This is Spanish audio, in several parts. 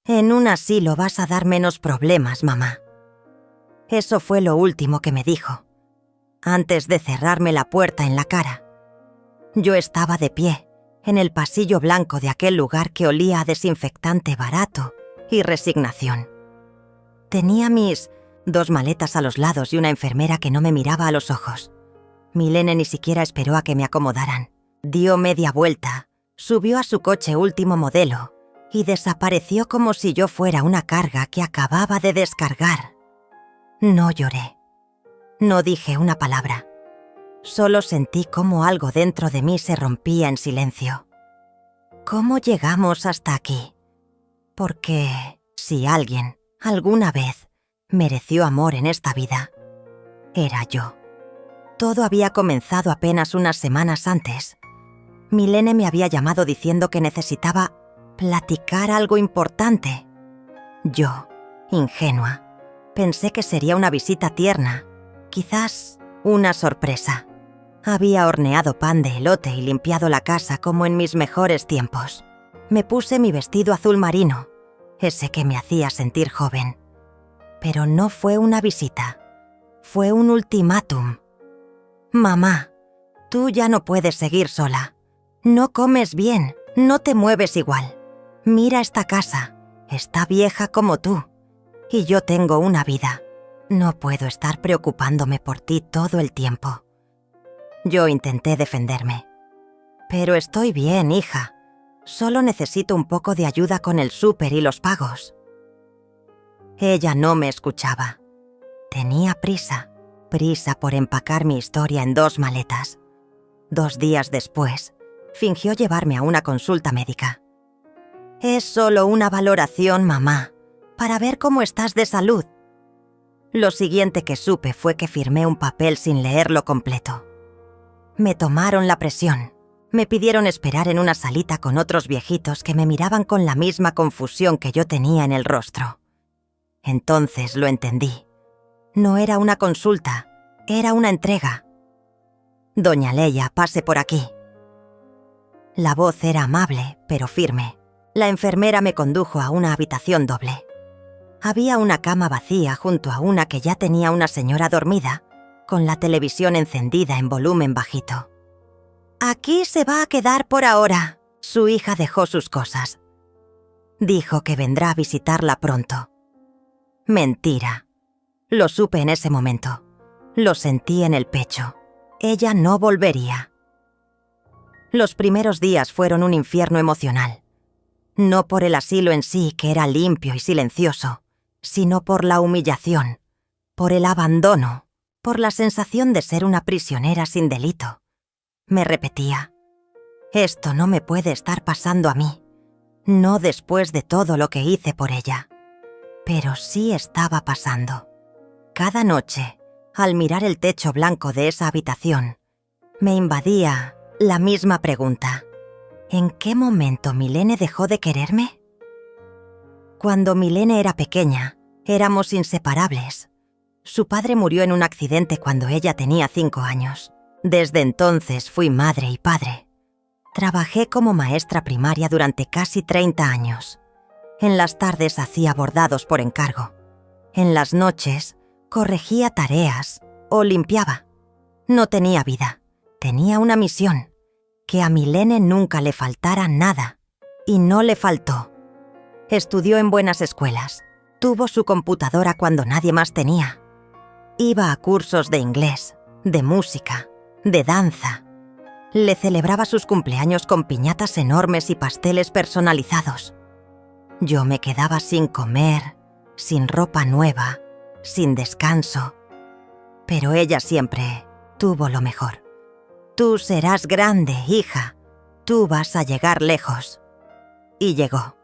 En un asilo vas a dar menos problemas, mamá. Eso fue lo último que me dijo, antes de cerrarme la puerta en la cara. Yo estaba de pie, en el pasillo blanco de aquel lugar que olía a desinfectante barato y resignación. Tenía mis 2 maletas a los lados y una enfermera que no me miraba a los ojos. Milene ni siquiera esperó a que me acomodaran. Dio media vuelta, subió a su coche último modelo y desapareció como si yo fuera una carga que acababa de descargar. No lloré. No dije una palabra. Solo sentí cómo algo dentro de mí se rompía en silencio. ¿Cómo llegamos hasta aquí? Porque si alguien, alguna vez, mereció amor en esta vida, era yo. Todo había comenzado apenas unas semanas antes. Milene me había llamado diciendo que necesitaba platicar algo importante. Yo, ingenua, pensé que sería una visita tierna, quizás una sorpresa. Había horneado pan de elote y limpiado la casa como en mis mejores tiempos. Me puse mi vestido azul marino, ese que me hacía sentir joven. Pero no fue una visita, fue un ultimátum. Mamá, tú ya no puedes seguir sola. No comes bien, no te mueves igual. Mira esta casa, está vieja como tú. Y yo tengo una vida. No puedo estar preocupándome por ti todo el tiempo. Yo intenté defenderme. Pero estoy bien, hija. Solo necesito un poco de ayuda con el súper y los pagos. Ella no me escuchaba. Tenía prisa por empacar mi historia en 2 maletas. 2 días después, fingió llevarme a una consulta médica. Es solo una valoración, mamá, para ver cómo estás de salud. Lo siguiente que supe fue que firmé un papel sin leerlo completo. Me tomaron la presión. Me pidieron esperar en una salita con otros viejitos que me miraban con la misma confusión que yo tenía en el rostro. Entonces lo entendí. No era una consulta, era una entrega. Doña Leia, pase por aquí. La voz era amable, pero firme. La enfermera me condujo a una habitación doble. Había una cama vacía junto a una que ya tenía una señora dormida, con la televisión encendida en volumen bajito. Aquí se va a quedar por ahora. Su hija dejó sus cosas. Dijo que vendrá a visitarla pronto. Mentira. Lo supe en ese momento. Lo sentí en el pecho. Ella no volvería. Los primeros días fueron un infierno emocional. No por el asilo en sí, que era limpio y silencioso, sino por la humillación, por el abandono, por la sensación de ser una prisionera sin delito. Me repetía, esto no me puede estar pasando a mí, no después de todo lo que hice por ella. Pero sí estaba pasando. Cada noche, al mirar el techo blanco de esa habitación, me invadía la misma pregunta. ¿En qué momento Milene dejó de quererme? Cuando Milene era pequeña, éramos inseparables. Su padre murió en un accidente cuando ella tenía 5 años. Desde entonces fui madre y padre. Trabajé como maestra primaria durante casi 30 años. En las tardes hacía bordados por encargo. En las noches corregía tareas o limpiaba. No tenía vida, tenía una misión. Que a Milene nunca le faltara nada. Y no le faltó. Estudió en buenas escuelas. Tuvo su computadora cuando nadie más tenía. Iba a cursos de inglés, de música, de danza. Le celebraba sus cumpleaños con piñatas enormes y pasteles personalizados. Yo me quedaba sin comer, sin ropa nueva, sin descanso. Pero ella siempre tuvo lo mejor. Tú serás grande, hija. Tú vas a llegar lejos. Y llegó.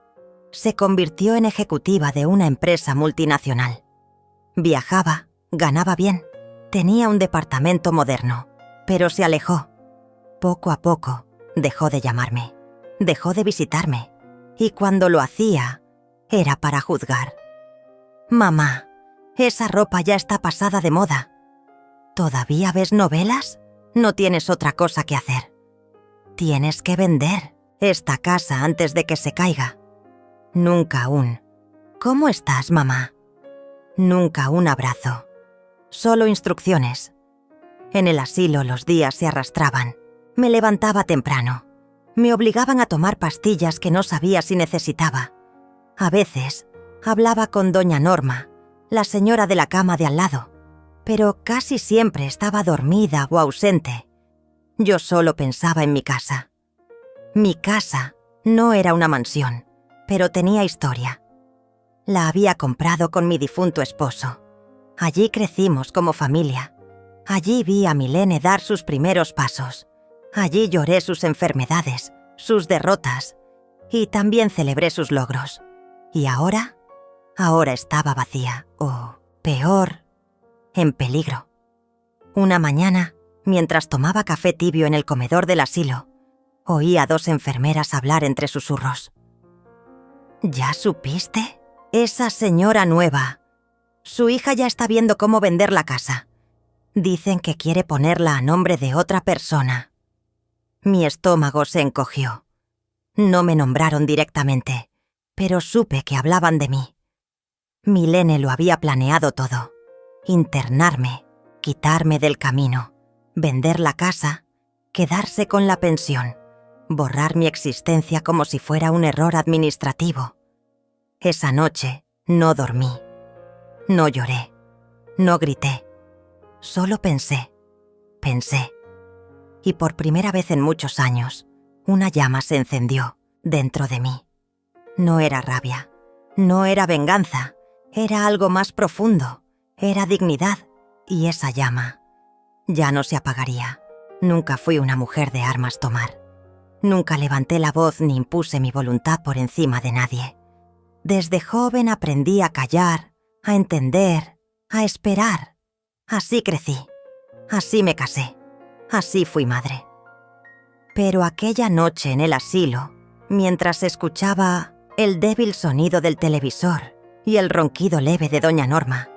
Se convirtió en ejecutiva de una empresa multinacional. Viajaba, ganaba bien, tenía un departamento moderno, pero se alejó. Poco a poco dejó de llamarme, dejó de visitarme, y cuando lo hacía, era para juzgar. Mamá, esa ropa ya está pasada de moda. ¿Todavía ves novelas? No tienes otra cosa que hacer. Tienes que vender esta casa antes de que se caiga. Nunca aún ¿Cómo estás, mamá? Nunca un abrazo. Solo instrucciones. En el asilo los días se arrastraban. Me levantaba temprano. Me obligaban a tomar pastillas que no sabía si necesitaba. A veces hablaba con doña Norma, la señora de la cama de al lado, pero casi siempre estaba dormida o ausente. Yo solo pensaba en mi casa. Mi casa no era una mansión, pero tenía historia. La había comprado con mi difunto esposo. Allí crecimos como familia. Allí vi a Milene dar sus primeros pasos. Allí lloré sus enfermedades, sus derrotas, y también celebré sus logros. ¿Y ahora? Ahora estaba vacía, o, peor, en peligro. Una mañana, mientras tomaba café tibio en el comedor del asilo, oí a 2 enfermeras hablar entre susurros. ¿Ya supiste? Esa señora nueva. Su hija ya está viendo cómo vender la casa. Dicen que quiere ponerla a nombre de otra persona. Mi estómago se encogió. No me nombraron directamente, pero supe que hablaban de mí. Milene lo había planeado todo. Internarme, quitarme del camino, vender la casa, quedarse con la pensión, borrar mi existencia como si fuera un error administrativo. Esa noche no dormí. No lloré. No grité. Solo pensé. Y por primera vez en muchos años, una llama se encendió dentro de mí. No era rabia. No era venganza. Era algo más profundo. Era dignidad. Y esa llama ya no se apagaría. Nunca fui una mujer de armas tomar. Nunca levanté la voz ni impuse mi voluntad por encima de nadie. Desde joven aprendí a callar, a entender, a esperar. Así crecí. Así me casé. Así fui madre. Pero aquella noche en el asilo, mientras escuchaba el débil sonido del televisor y el ronquido leve de doña Norma,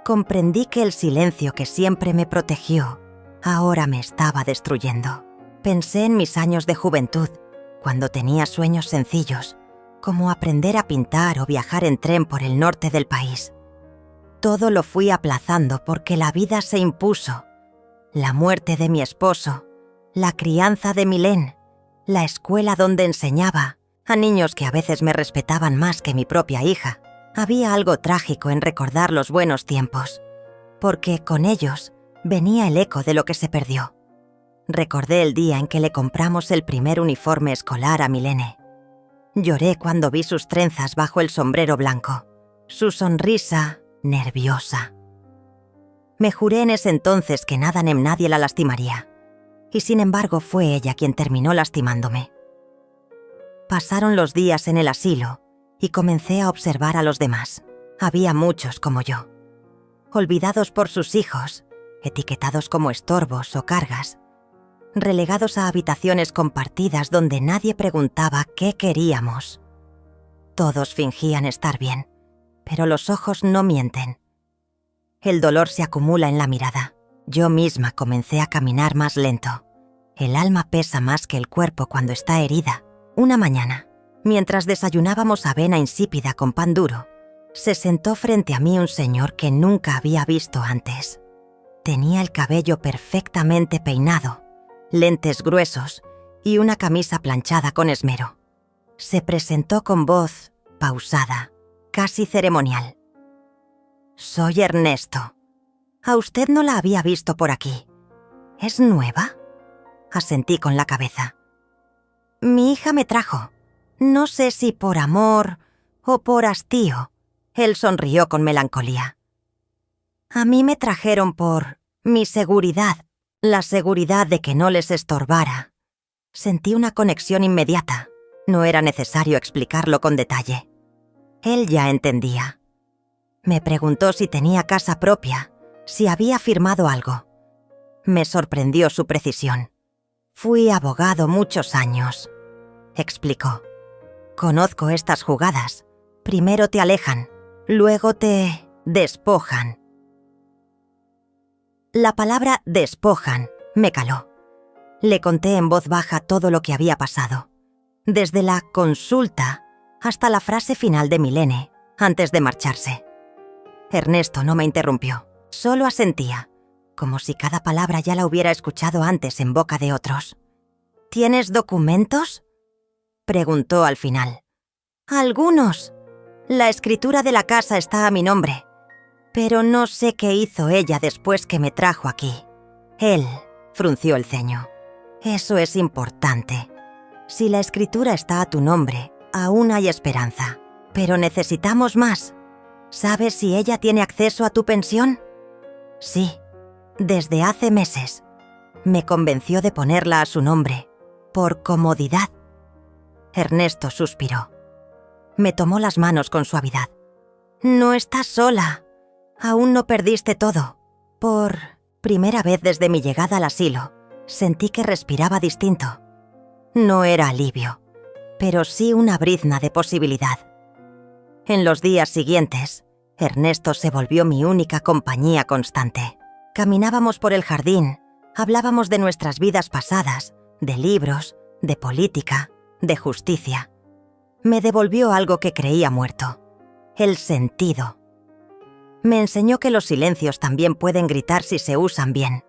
comprendí que el silencio que siempre me protegió ahora me estaba destruyendo. Pensé en mis años de juventud, cuando tenía sueños sencillos, como aprender a pintar o viajar en tren por el norte del país. Todo lo fui aplazando porque la vida se impuso. La muerte de mi esposo, la crianza de Milene, la escuela donde enseñaba a niños que a veces me respetaban más que mi propia hija. Había algo trágico en recordar los buenos tiempos, porque con ellos venía el eco de lo que se perdió. Recordé el día en que le compramos el primer uniforme escolar a Milene. Lloré cuando vi sus trenzas bajo el sombrero blanco, su sonrisa nerviosa. Me juré en ese entonces que nada ni nadie la lastimaría, y sin embargo fue ella quien terminó lastimándome. Pasaron los días en el asilo y comencé a observar a los demás. Había muchos como yo, olvidados por sus hijos, etiquetados como estorbos o cargas, relegados a habitaciones compartidas donde nadie preguntaba qué queríamos. Todos fingían estar bien, pero los ojos no mienten. El dolor se acumula en la mirada. Yo misma comencé a caminar más lento. El alma pesa más que el cuerpo cuando está herida. Una mañana, mientras desayunábamos avena insípida con pan duro, se sentó frente a mí un señor que nunca había visto antes. Tenía el cabello perfectamente peinado, lentes gruesos y una camisa planchada con esmero. Se presentó con voz pausada, casi ceremonial. «Soy Ernesto. A usted no la había visto por aquí. ¿Es nueva?» Asentí con la cabeza. «Mi hija me trajo. No sé si por amor o por hastío». Él sonrió con melancolía. «A mí me trajeron por mi seguridad, la seguridad de que no les estorbara». Sentí una conexión inmediata. No era necesario explicarlo con detalle. Él ya entendía. Me preguntó si tenía casa propia, si había firmado algo. Me sorprendió su precisión. «Fui abogado muchos años», explicó. «Conozco estas jugadas. Primero te alejan, luego te despojan». La palabra despojan me caló. Le conté en voz baja todo lo que había pasado, desde la consulta hasta la frase final de Milene, antes de marcharse. Ernesto no me interrumpió, solo asentía, como si cada palabra ya la hubiera escuchado antes en boca de otros. ¿Tienes documentos?, preguntó al final. Algunos. La escritura de la casa está a mi nombre, pero no sé qué hizo ella después que me trajo aquí. Él frunció el ceño. Eso es importante. Si la escritura está a tu nombre, aún hay esperanza. Pero necesitamos más. ¿Sabes si ella tiene acceso a tu pensión? Sí, desde hace meses. Me convenció de ponerla a su nombre, por comodidad. Ernesto suspiró. Me tomó las manos con suavidad. No estás sola. Aún no perdiste todo. Por primera vez desde mi llegada al asilo, sentí que respiraba distinto. No era alivio, pero sí una brizna de posibilidad. En los días siguientes, Ernesto se volvió mi única compañía constante. Caminábamos por el jardín, hablábamos de nuestras vidas pasadas, de libros, de política, de justicia. Me devolvió algo que creía muerto: el sentido. Me enseñó que los silencios también pueden gritar si se usan bien.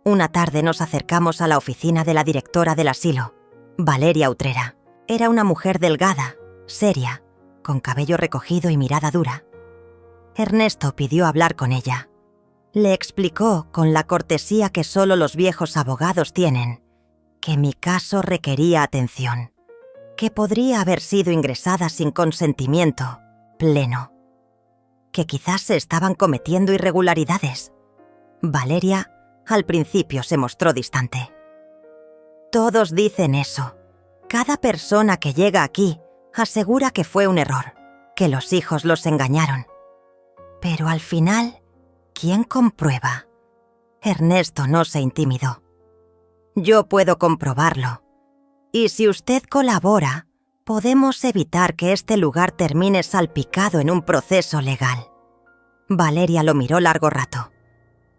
Una tarde nos acercamos a la oficina de la directora del asilo, Valeria Utrera. Era una mujer delgada, seria, con cabello recogido y mirada dura. Ernesto pidió hablar con ella. Le explicó, con la cortesía que solo los viejos abogados tienen, que mi caso requería atención, que podría haber sido ingresada sin consentimiento pleno, que quizás se estaban cometiendo irregularidades. Valeria al principio se mostró distante. Todos dicen eso. Cada persona que llega aquí asegura que fue un error, que los hijos los engañaron. Pero al final, ¿quién comprueba? Ernesto no se intimidó. Yo puedo comprobarlo. Y si usted colabora, podemos evitar que este lugar termine salpicado en un proceso legal. Valeria lo miró largo rato.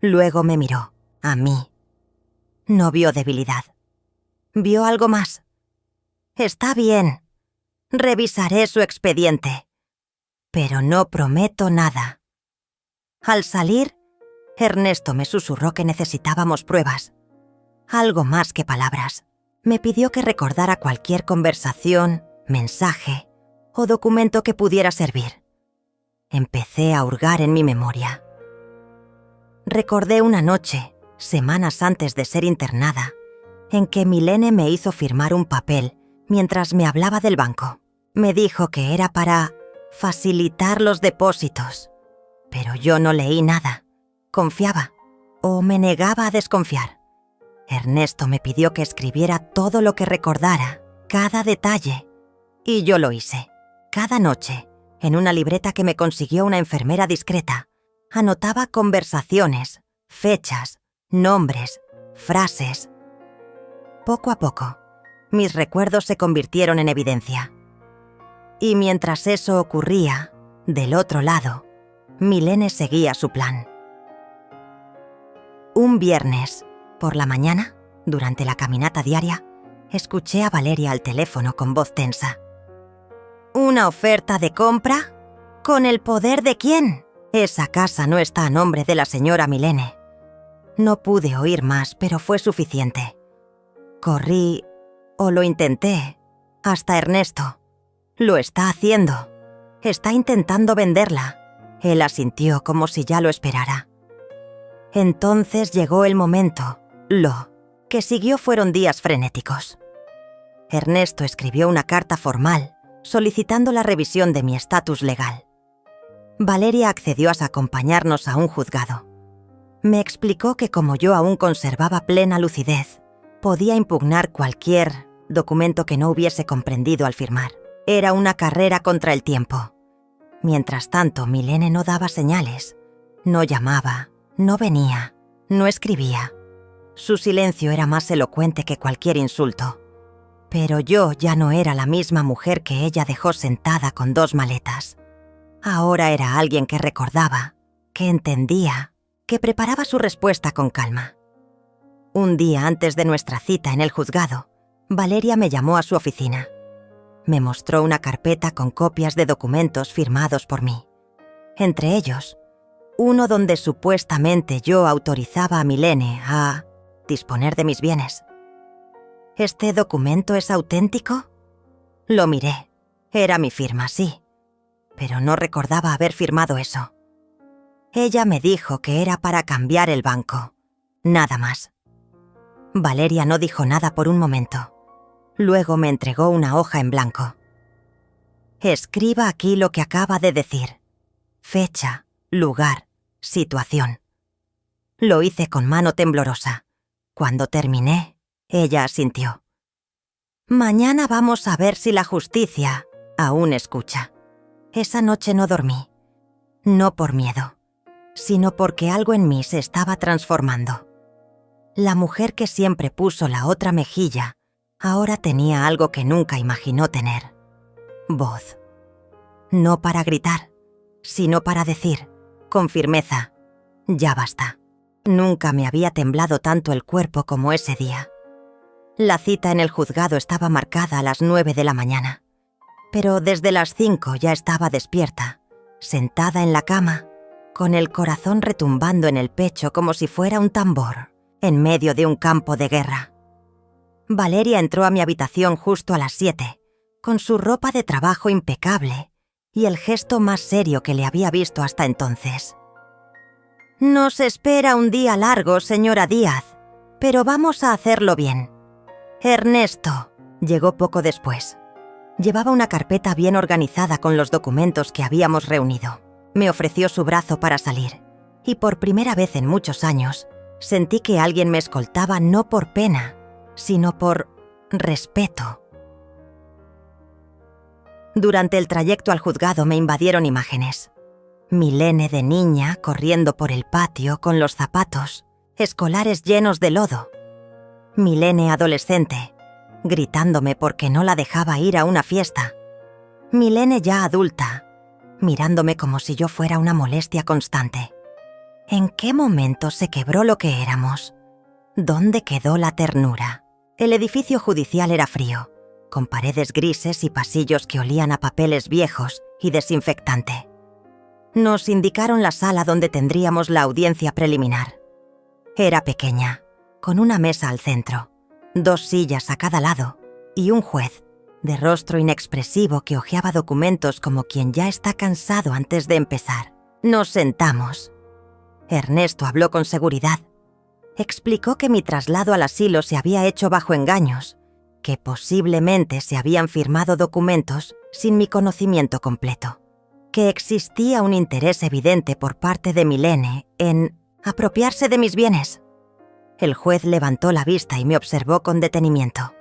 Luego me miró, a mí. No vio debilidad. Vio algo más. Está bien. Revisaré su expediente. Pero no prometo nada. Al salir, Ernesto me susurró que necesitábamos pruebas. Algo más que palabras. Me pidió que recordara cualquier conversación, mensaje o documento que pudiera servir. Empecé a hurgar en mi memoria. Recordé una noche, semanas antes de ser internada, en que Milene me hizo firmar un papel mientras me hablaba del banco. Me dijo que era para facilitar los depósitos, pero yo no leí nada. Confiaba, o me negaba a desconfiar. Ernesto me pidió que escribiera todo lo que recordara, cada detalle, y yo lo hice. Cada noche, en una libreta que me consiguió una enfermera discreta, anotaba conversaciones, fechas, nombres, frases. Poco a poco, mis recuerdos se convirtieron en evidencia. Y mientras eso ocurría, del otro lado, Milene seguía su plan. Un viernes, por la mañana, durante la caminata diaria, escuché a Valeria al teléfono con voz tensa. ¿Una oferta de compra? ¿Con el poder de quién? Esa casa no está a nombre de la señora Milene. No pude oír más, pero fue suficiente. Corrí, o lo intenté, hasta Ernesto. Lo está haciendo. Está intentando venderla. Él asintió como si ya lo esperara. Entonces llegó el momento. Lo que siguió fueron días frenéticos. Ernesto escribió una carta formal solicitando la revisión de mi estatus legal. Valeria accedió a acompañarnos a un juzgado. Me explicó que como yo aún conservaba plena lucidez, podía impugnar cualquier documento que no hubiese comprendido al firmar. Era una carrera contra el tiempo. Mientras tanto, Milene no daba señales. No llamaba, no venía, no escribía. Su silencio era más elocuente que cualquier insulto. Pero yo ya no era la misma mujer que ella dejó sentada con 2 maletas. Ahora era alguien que recordaba, que entendía, que preparaba su respuesta con calma. Un día antes de nuestra cita en el juzgado, Valeria me llamó a su oficina. Me mostró una carpeta con copias de documentos firmados por mí. Entre ellos, uno donde supuestamente yo autorizaba a Milene a disponer de mis bienes. ¿Este documento es auténtico? Lo miré. Era mi firma, sí, pero no recordaba haber firmado eso. Ella me dijo que era para cambiar el banco. Nada más. Valeria no dijo nada por un momento. Luego me entregó una hoja en blanco. Escriba aquí lo que acaba de decir. Fecha, lugar, situación. Lo hice con mano temblorosa. Cuando terminé, ella asintió. Mañana vamos a ver si la justicia aún escucha. Esa noche no dormí. No por miedo, sino porque algo en mí se estaba transformando. La mujer que siempre puso la otra mejilla, ahora tenía algo que nunca imaginó tener. Voz. No para gritar, sino para decir, con firmeza, ya basta. Nunca me había temblado tanto el cuerpo como ese día. La cita en el juzgado estaba marcada a las 9 de la mañana, pero desde las 5 ya estaba despierta, sentada en la cama, con el corazón retumbando en el pecho como si fuera un tambor, en medio de un campo de guerra. Valeria entró a mi habitación justo a las 7, con su ropa de trabajo impecable y el gesto más serio que le había visto hasta entonces. «Nos espera un día largo, señora Díaz, pero vamos a hacerlo bien. Ernesto», llegó poco después. Llevaba una carpeta bien organizada con los documentos que habíamos reunido. Me ofreció su brazo para salir, y por primera vez en muchos años, sentí que alguien me escoltaba no por pena, sino por respeto. Durante el trayecto al juzgado me invadieron imágenes. Milene de niña corriendo por el patio con los zapatos escolares llenos de lodo. Milene adolescente, gritándome porque no la dejaba ir a una fiesta. Milene ya adulta, mirándome como si yo fuera una molestia constante. ¿En qué momento se quebró lo que éramos? ¿Dónde quedó la ternura? El edificio judicial era frío, con paredes grises y pasillos que olían a papeles viejos y desinfectante. Nos indicaron la sala donde tendríamos la audiencia preliminar. Era pequeña, con una mesa al centro, 2 sillas a cada lado y un juez, de rostro inexpresivo que hojeaba documentos como quien ya está cansado antes de empezar. Nos sentamos. Ernesto habló con seguridad. Explicó que mi traslado al asilo se había hecho bajo engaños, que posiblemente se habían firmado documentos sin mi conocimiento completo, que existía un interés evidente por parte de Milene en apropiarse de mis bienes. El juez levantó la vista y me observó con detenimiento.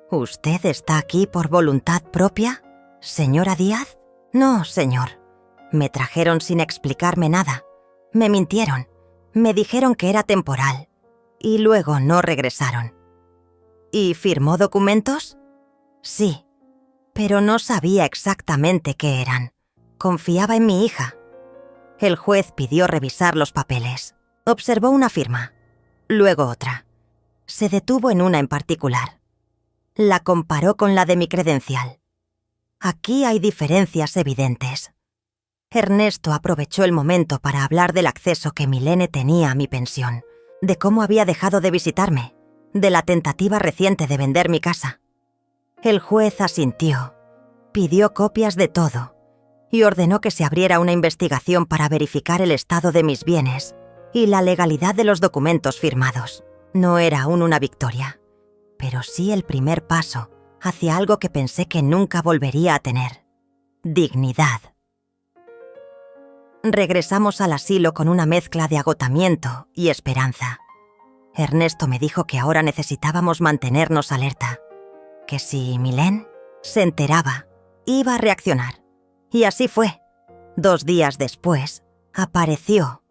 ¿Usted está aquí por voluntad propia, señora Díaz? No, señor. Me trajeron sin explicarme nada. Me mintieron. Me dijeron que era temporal. Y luego no regresaron. ¿Y firmó documentos? Sí, pero no sabía exactamente qué eran. Confiaba en mi hija. El juez pidió revisar los papeles. Observó una firma, luego otra. Se detuvo en una en particular. La comparó con la de mi credencial. Aquí hay diferencias evidentes. Ernesto aprovechó el momento para hablar del acceso que Milene tenía a mi pensión, de cómo había dejado de visitarme, de la tentativa reciente de vender mi casa. El juez asintió, pidió copias de todo y ordenó que se abriera una investigación para verificar el estado de mis bienes y la legalidad de los documentos firmados. No era aún una victoria, pero sí el primer paso hacia algo que pensé que nunca volvería a tener: dignidad. Regresamos al asilo con una mezcla de agotamiento y esperanza. Ernesto me dijo que ahora necesitábamos mantenernos alerta, que si Milene se enteraba, iba a reaccionar. Y así fue. 2 días después, apareció.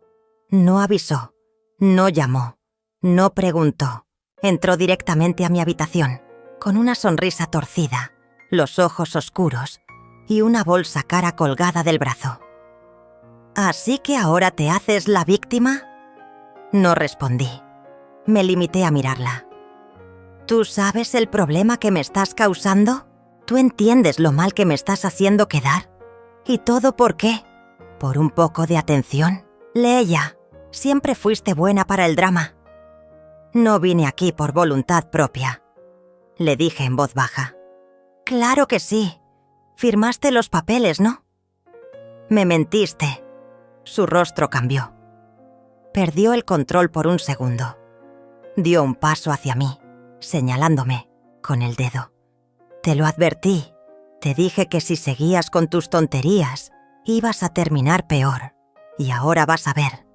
No avisó, no llamó, no preguntó. Entró directamente a mi habitación, con una sonrisa torcida, los ojos oscuros y una bolsa cara colgada del brazo. ¿Así que ahora te haces la víctima? No respondí. Me limité a mirarla. ¿Tú sabes el problema que me estás causando? ¿Tú entiendes lo mal que me estás haciendo quedar? ¿Y todo por qué? ¿Por un poco de atención? Leia, siempre fuiste buena para el drama. No vine aquí por voluntad propia, le dije en voz baja. Claro que sí. Firmaste los papeles, ¿no? Me mentiste. Su rostro cambió. Perdió el control por un segundo. Dio un paso hacia mí, señalándome con el dedo. Te lo advertí. Te dije que si seguías con tus tonterías, ibas a terminar peor. Y ahora vas a ver.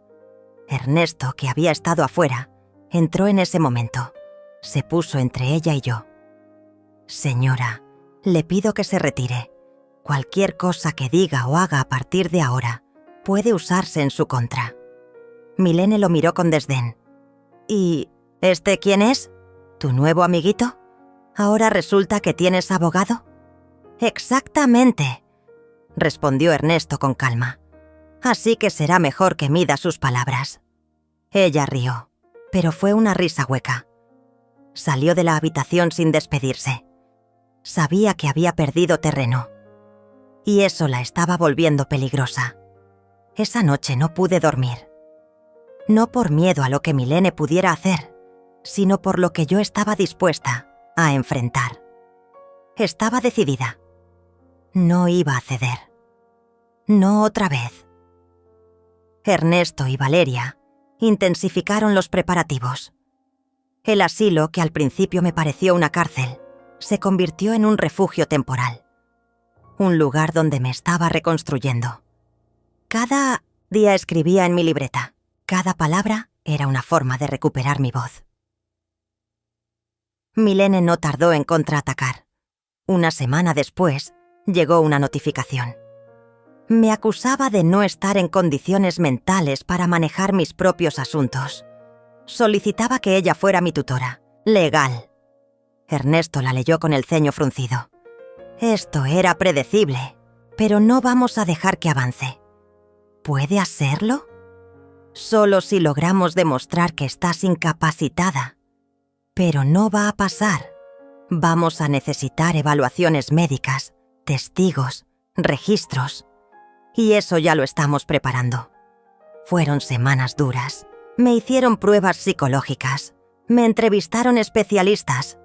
Ernesto, que había estado afuera, entró en ese momento. Se puso entre ella y yo. Señora, le pido que se retire. Cualquier cosa que diga o haga a partir de ahora puede usarse en su contra. Milene lo miró con desdén. ¿Y este quién es? ¿Tu nuevo amiguito? ¿Ahora resulta que tienes abogado? Exactamente, respondió Ernesto con calma. Así que será mejor que mida sus palabras. Ella rió, pero fue una risa hueca. Salió de la habitación sin despedirse. Sabía que había perdido terreno. Y eso la estaba volviendo peligrosa. Esa noche no pude dormir. No por miedo a lo que Milene pudiera hacer, sino por lo que yo estaba dispuesta a enfrentar. Estaba decidida. No iba a ceder. No otra vez. Ernesto y Valeria intensificaron los preparativos. El asilo, que al principio me pareció una cárcel, se convirtió en un refugio temporal. Un lugar donde me estaba reconstruyendo. Cada día escribía en mi libreta. Cada palabra era una forma de recuperar mi voz. Milene no tardó en contraatacar. Una semana después, llegó una notificación. Me acusaba de no estar en condiciones mentales para manejar mis propios asuntos. Solicitaba que ella fuera mi tutora. Legal. Ernesto la leyó con el ceño fruncido. Esto era predecible, pero no vamos a dejar que avance. ¿Puede hacerlo? Solo si logramos demostrar que estás incapacitada. Pero no va a pasar. Vamos a necesitar evaluaciones médicas, testigos, registros. Y eso ya lo estamos preparando. Fueron semanas duras. Me hicieron pruebas psicológicas. Me entrevistaron especialistas.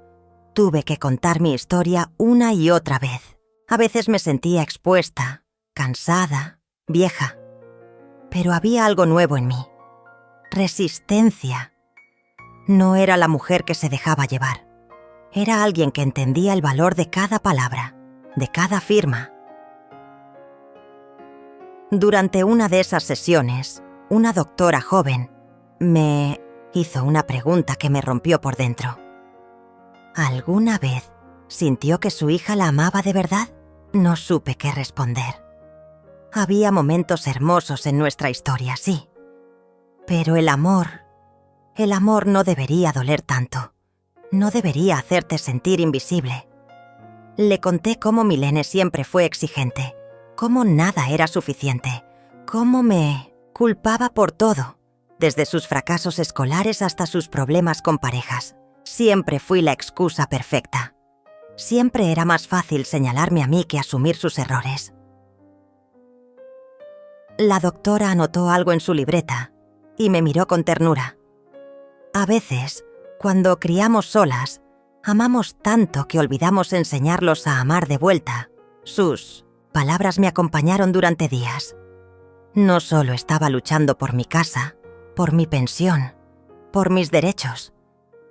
Tuve que contar mi historia una y otra vez. A veces me sentía expuesta, cansada, vieja. Pero había algo nuevo en mí. Resistencia. No era la mujer que se dejaba llevar. Era alguien que entendía el valor de cada palabra, de cada firma. Durante una de esas sesiones, una doctora joven me hizo una pregunta que me rompió por dentro. ¿Alguna vez sintió que su hija la amaba de verdad? No supe qué responder. Había momentos hermosos en nuestra historia, sí. Pero el amor no debería doler tanto. No debería hacerte sentir invisible. Le conté cómo Milene siempre fue exigente, cómo nada era suficiente, cómo me culpaba por todo, desde sus fracasos escolares hasta sus problemas con parejas. Siempre fui la excusa perfecta. Siempre era más fácil señalarme a mí que asumir sus errores. La doctora anotó algo en su libreta y me miró con ternura. A veces, cuando criamos solas, amamos tanto que olvidamos enseñarlos a amar de vuelta. Sus palabras me acompañaron durante días. No solo estaba luchando por mi casa, por mi pensión, por mis derechos.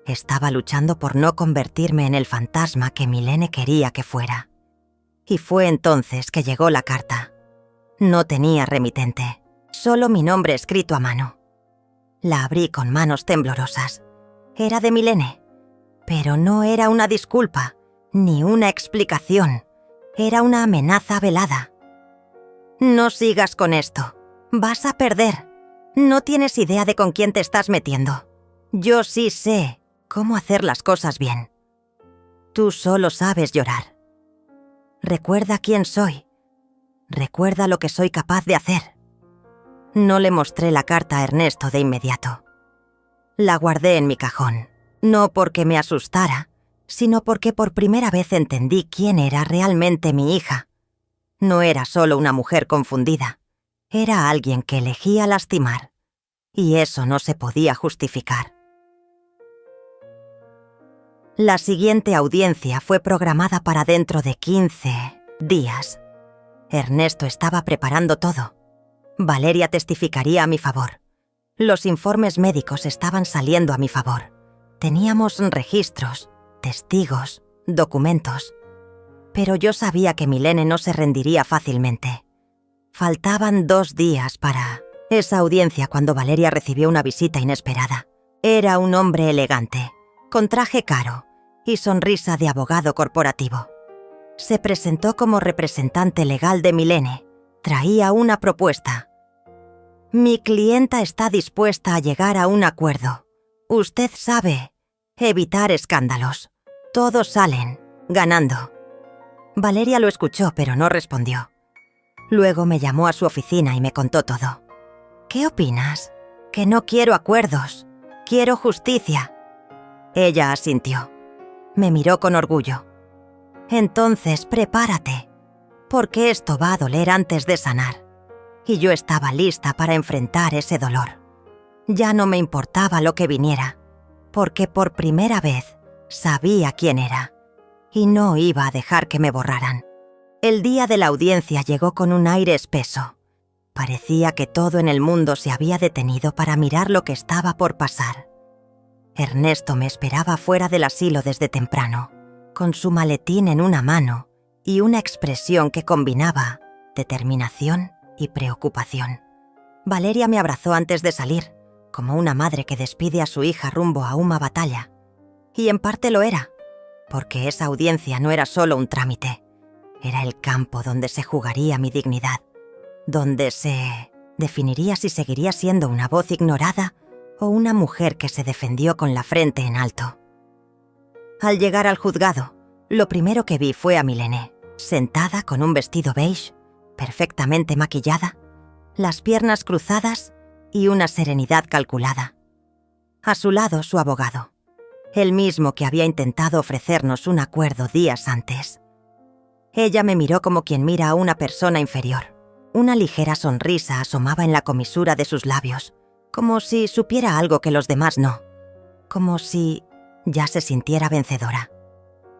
Estaba luchando por no convertirme en el fantasma que Milene quería que fuera. Y fue entonces que llegó la carta. No tenía remitente, solo mi nombre escrito a mano. La abrí con manos temblorosas. Era de Milene, pero no era una disculpa, ni una explicación. Era una amenaza velada. No sigas con esto. Vas a perder. No tienes idea de con quién te estás metiendo. Yo sí sé cómo hacer las cosas bien. Tú solo sabes llorar. Recuerda quién soy. Recuerda lo que soy capaz de hacer. No le mostré la carta a Ernesto de inmediato. La guardé en mi cajón, no porque me asustara, sino porque por primera vez entendí quién era realmente mi hija. No era solo una mujer confundida, era alguien que elegía lastimar, y eso no se podía justificar. La siguiente audiencia fue programada para dentro de 15 días. Ernesto estaba preparando todo. Valeria testificaría a mi favor. Los informes médicos estaban saliendo a mi favor. Teníamos registros, testigos, documentos. Pero yo sabía que Milene no se rendiría fácilmente. Faltaban 2 días para esa audiencia cuando Valeria recibió una visita inesperada. Era un hombre elegante, con traje caro y sonrisa de abogado corporativo. Se presentó como representante legal de Milene. Traía una propuesta. Mi clienta está dispuesta a llegar a un acuerdo. Usted sabe, evitar escándalos. Todos salen ganando. Valeria lo escuchó, pero no respondió. Luego me llamó a su oficina y me contó todo. ¿Qué opinas? Que no quiero acuerdos. Quiero justicia. Ella asintió. Me miró con orgullo. Entonces prepárate, porque esto va a doler antes de sanar. Y yo estaba lista para enfrentar ese dolor. Ya no me importaba lo que viniera, porque por primera vez sabía quién era, y no iba a dejar que me borraran. El día de la audiencia llegó con un aire espeso. Parecía que todo en el mundo se había detenido para mirar lo que estaba por pasar. Ernesto me esperaba fuera del asilo desde temprano, con su maletín en una mano y una expresión que combinaba determinación y preocupación. Valeria me abrazó antes de salir, como una madre que despide a su hija rumbo a una batalla. Y en parte lo era, porque esa audiencia no era solo un trámite, era el campo donde se jugaría mi dignidad, donde se definiría si seguiría siendo una voz ignorada o una mujer que se defendió con la frente en alto. Al llegar al juzgado, lo primero que vi fue a Milene, sentada con un vestido beige, perfectamente maquillada, las piernas cruzadas y una serenidad calculada. A su lado, su abogado, el mismo que había intentado ofrecernos un acuerdo días antes. Ella me miró como quien mira a una persona inferior. Una ligera sonrisa asomaba en la comisura de sus labios, como si supiera algo que los demás no, como si ya se sintiera vencedora.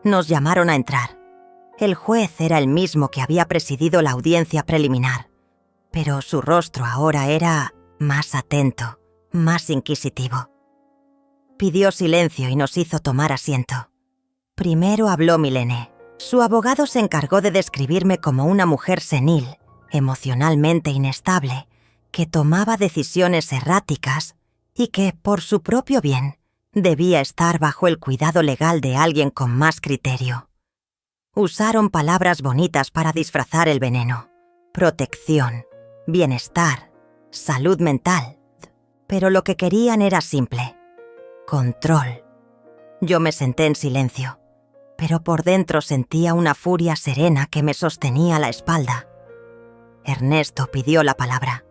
Nos llamaron a entrar. El juez era el mismo que había presidido la audiencia preliminar, pero su rostro ahora era más atento, más inquisitivo. Pidió silencio y nos hizo tomar asiento. Primero habló Milene. Su abogado se encargó de describirme como una mujer senil, emocionalmente inestable, que tomaba decisiones erráticas y que, por su propio bien, debía estar bajo el cuidado legal de alguien con más criterio. Usaron palabras bonitas para disfrazar el veneno: protección, bienestar, salud mental. Pero lo que querían era simple: control. Yo me senté en silencio, pero por dentro sentía una furia serena que me sostenía la espalda. Ernesto pidió la palabra.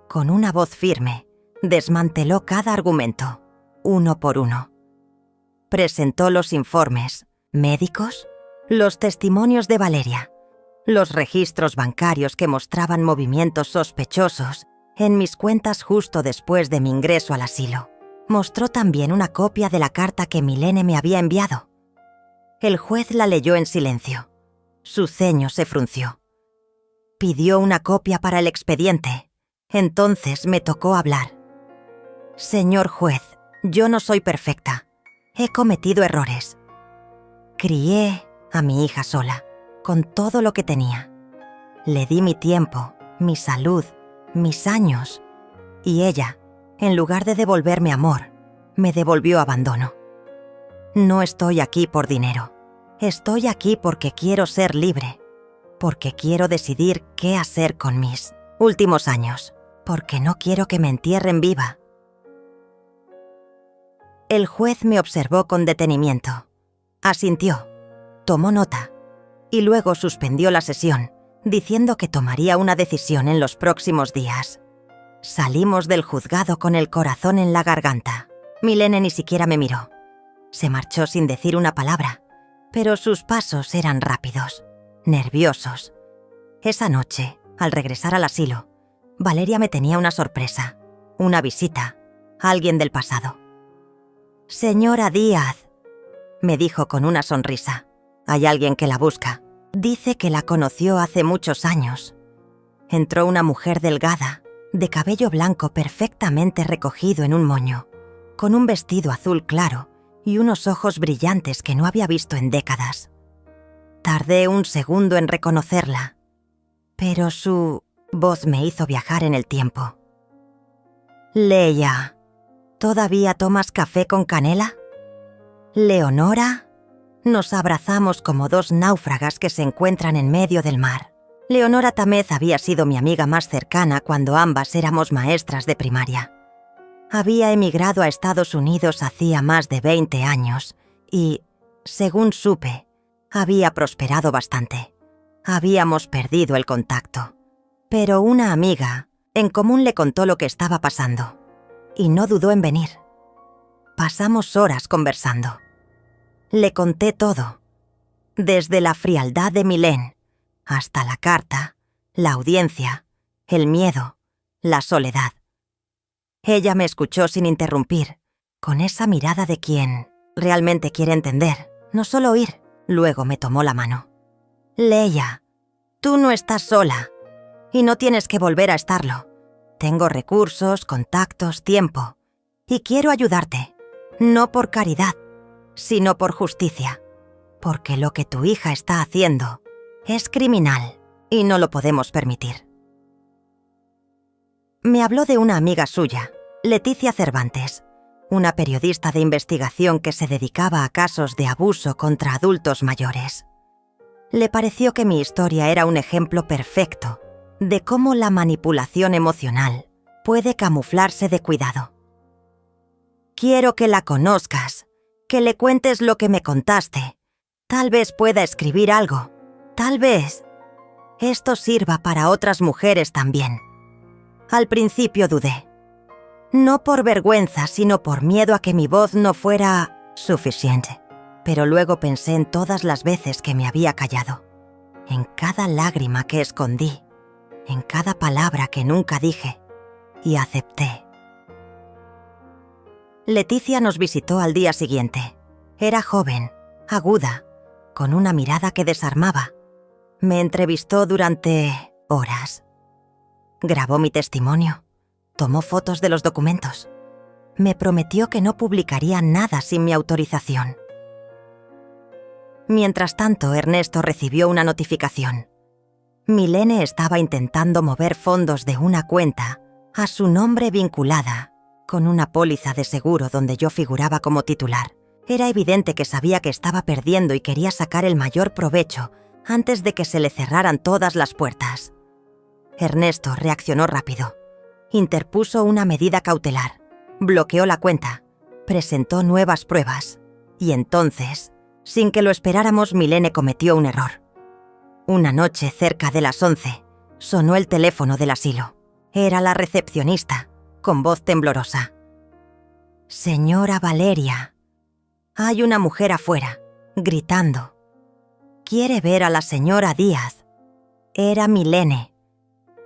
Con una voz firme, desmanteló cada argumento, uno por uno. Presentó los informes médicos, los testimonios de Valeria, los registros bancarios que mostraban movimientos sospechosos en mis cuentas justo después de mi ingreso al asilo. Mostró también una copia de la carta que Milene me había enviado. El juez la leyó en silencio. Su ceño se frunció. Pidió una copia para el expediente. Entonces me tocó hablar. Señor juez, yo no soy perfecta. He cometido errores. Crié a mi hija sola, con todo lo que tenía. Le di mi tiempo, mi salud, mis años. Y ella, en lugar de devolverme amor, me devolvió abandono. No estoy aquí por dinero. Estoy aquí porque quiero ser libre. Porque quiero decidir qué hacer con mis últimos años. Porque no quiero que me entierren viva. El juez me observó con detenimiento. Asintió, tomó nota y luego suspendió la sesión, diciendo que tomaría una decisión en los próximos días. Salimos del juzgado con el corazón en la garganta. Milene ni siquiera me miró. Se marchó sin decir una palabra, pero sus pasos eran rápidos, nerviosos. Esa noche, al regresar al asilo, Valeria me tenía una sorpresa, una visita, alguien del pasado. «Señora Díaz», me dijo con una sonrisa, «hay alguien que la busca. Dice que la conoció hace muchos años». Entró una mujer delgada, de cabello blanco perfectamente recogido en un moño, con un vestido azul claro y unos ojos brillantes que no había visto en décadas. Tardé un segundo en reconocerla, pero su voz me hizo viajar en el tiempo. «Leia, ¿todavía tomas café con canela?» «Leonora». Nos abrazamos como dos náufragas que se encuentran en medio del mar. Leonora Tamez había sido mi amiga más cercana cuando ambas éramos maestras de primaria. Había emigrado a Estados Unidos hacía más de 20 años y, según supe, había prosperado bastante. Habíamos perdido el contacto. Pero una amiga en común le contó lo que estaba pasando y no dudó en venir. Pasamos horas conversando. Le conté todo, desde la frialdad de Milén hasta la carta, la audiencia, el miedo, la soledad. Ella me escuchó sin interrumpir, con esa mirada de quien realmente quiere entender, no solo oír. Luego me tomó la mano. «Leia, tú no estás sola y no tienes que volver a estarlo. Tengo recursos, contactos, tiempo y quiero ayudarte, no por caridad, sino por justicia, porque lo que tu hija está haciendo es criminal y no lo podemos permitir». Me habló de una amiga suya, Leticia Cervantes, una periodista de investigación que se dedicaba a casos de abuso contra adultos mayores. Le pareció que mi historia era un ejemplo perfecto de cómo la manipulación emocional puede camuflarse de cuidado. «Quiero que la conozcas, que le cuentes lo que me contaste. Tal vez pueda escribir algo. Tal vez esto sirva para otras mujeres también». Al principio dudé. No por vergüenza, sino por miedo a que mi voz no fuera suficiente. Pero luego pensé en todas las veces que me había callado, en cada lágrima que escondí, en cada palabra que nunca dije, y acepté. Leticia nos visitó al día siguiente. Era joven, aguda, con una mirada que desarmaba. Me entrevistó durante horas. Grabó mi testimonio, tomó fotos de los documentos. Me prometió que no publicaría nada sin mi autorización. Mientras tanto, Ernesto recibió una notificación. Milene estaba intentando mover fondos de una cuenta a su nombre vinculada con una póliza de seguro donde yo figuraba como titular. Era evidente que sabía que estaba perdiendo y quería sacar el mayor provecho antes de que se le cerraran todas las puertas. Ernesto reaccionó rápido. Interpuso una medida cautelar, bloqueó la cuenta, presentó nuevas pruebas y entonces, sin que lo esperáramos, Milene cometió un error. Una noche cerca de las 11, sonó el teléfono del asilo. Era la recepcionista, con voz temblorosa. «Señora Valeria, hay una mujer afuera, gritando. Quiere ver a la señora Díaz». Era Milene.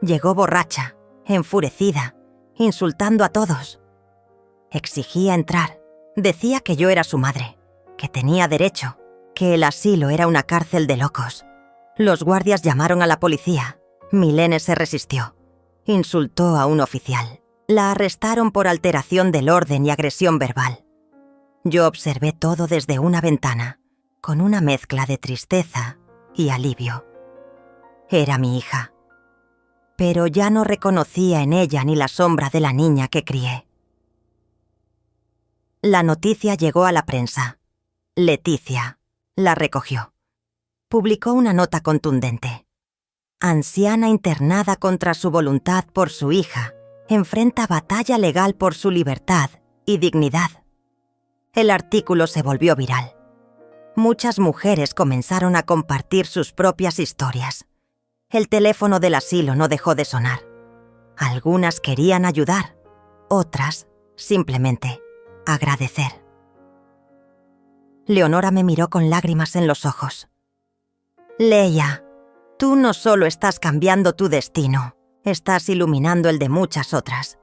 Llegó borracha, enfurecida, insultando a todos. Exigía entrar. Decía que yo era su madre, que tenía derecho, que el asilo era una cárcel de locos. Los guardias llamaron a la policía. Milene se resistió. Insultó a un oficial. La arrestaron por alteración del orden y agresión verbal. Yo observé todo desde una ventana, con una mezcla de tristeza y alivio. Era mi hija. Pero ya no reconocía en ella ni la sombra de la niña que crié. La noticia llegó a la prensa. Leticia la recogió. Publicó una nota contundente. Anciana internada contra su voluntad por su hija, enfrenta batalla legal por su libertad y dignidad. El artículo se volvió viral. Muchas mujeres comenzaron a compartir sus propias historias. El teléfono del asilo no dejó de sonar. Algunas querían ayudar, otras simplemente agradecer. Leonora me miró con lágrimas en los ojos. Leia, tú no solo estás cambiando tu destino, estás iluminando el de muchas otras.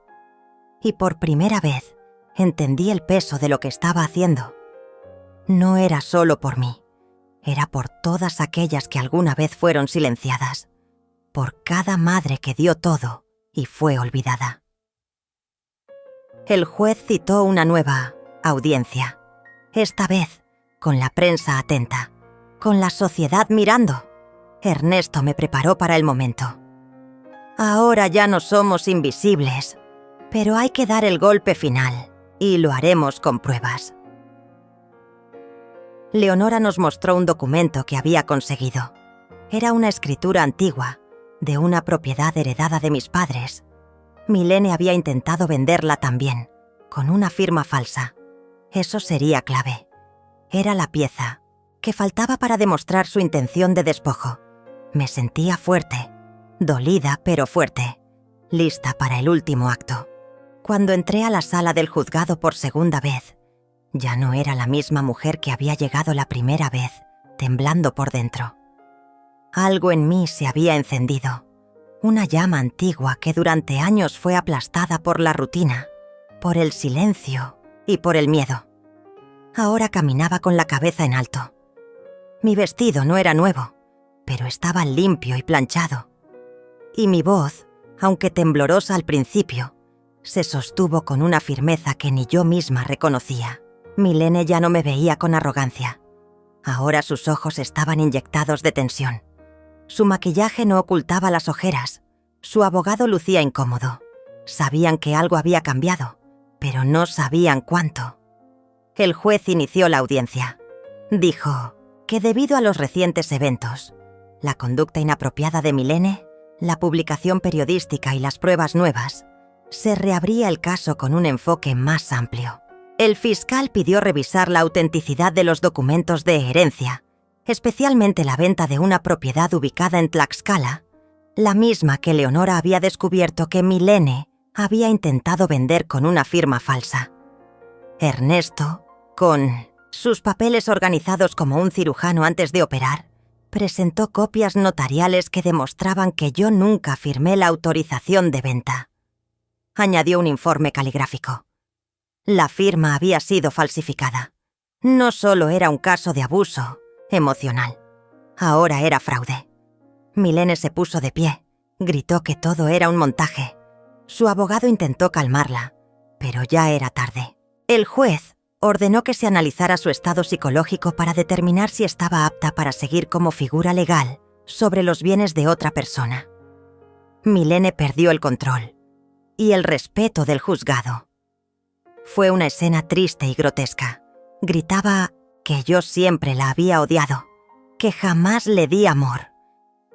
Y por primera vez entendí el peso de lo que estaba haciendo. No era solo por mí, era por todas aquellas que alguna vez fueron silenciadas, por cada madre que dio todo y fue olvidada. El juez citó una nueva audiencia, esta vez con la prensa atenta, con la sociedad mirando. Ernesto me preparó para el momento. Ahora ya no somos invisibles, pero hay que dar el golpe final, y lo haremos con pruebas. Leonora nos mostró un documento que había conseguido. Era una escritura antigua, de una propiedad heredada de mis padres. Milene había intentado venderla también, con una firma falsa. Eso sería clave. Era la pieza que faltaba para demostrar su intención de despojo. Me sentía fuerte, dolida pero fuerte, lista para el último acto. Cuando entré a la sala del juzgado por segunda vez, ya no era la misma mujer que había llegado la primera vez, temblando por dentro. Algo en mí se había encendido, una llama antigua que durante años fue aplastada por la rutina, por el silencio y por el miedo. Ahora caminaba con la cabeza en alto. Mi vestido no era nuevo, pero estaba limpio y planchado. Y mi voz, aunque temblorosa al principio, se sostuvo con una firmeza que ni yo misma reconocía. Milene ya no me veía con arrogancia. Ahora sus ojos estaban inyectados de tensión. Su maquillaje no ocultaba las ojeras. Su abogado lucía incómodo. Sabían que algo había cambiado, pero no sabían cuánto. El juez inició la audiencia. Dijo que debido a los recientes eventos, la conducta inapropiada de Milene, la publicación periodística y las pruebas nuevas, se reabría el caso con un enfoque más amplio. El fiscal pidió revisar la autenticidad de los documentos de herencia, especialmente la venta de una propiedad ubicada en Tlaxcala, la misma que Leonora había descubierto que Milene había intentado vender con una firma falsa. Ernesto, con sus papeles organizados como un cirujano antes de operar, presentó copias notariales que demostraban que yo nunca firmé la autorización de venta. Añadió un informe caligráfico. La firma había sido falsificada. No solo era un caso de abuso emocional, ahora era fraude. Milene se puso de pie, gritó que todo era un montaje. Su abogado intentó calmarla, pero ya era tarde. El juez ordenó que se analizara su estado psicológico para determinar si estaba apta para seguir como figura legal sobre los bienes de otra persona. Milene perdió el control y el respeto del juzgado. Fue una escena triste y grotesca. Gritaba que yo siempre la había odiado, que jamás le di amor,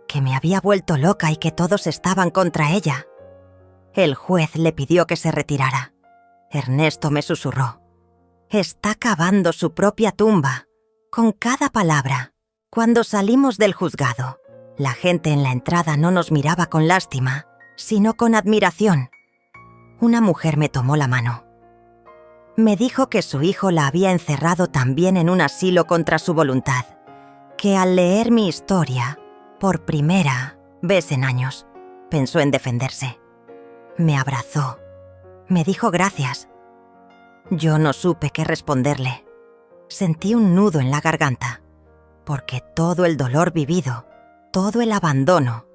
que me había vuelto loca y que todos estaban contra ella. El juez le pidió que se retirara. Ernesto me susurró: «Está cavando su propia tumba», con cada palabra. Cuando salimos del juzgado, la gente en la entrada no nos miraba con lástima, sino con admiración. Una mujer me tomó la mano. Me dijo que su hijo la había encerrado también en un asilo contra su voluntad, que al leer mi historia, por primera vez en años, pensó en defenderse. Me abrazó. Me dijo gracias. Yo no supe qué responderle. Sentí un nudo en la garganta, porque todo el dolor vivido, todo el abandono,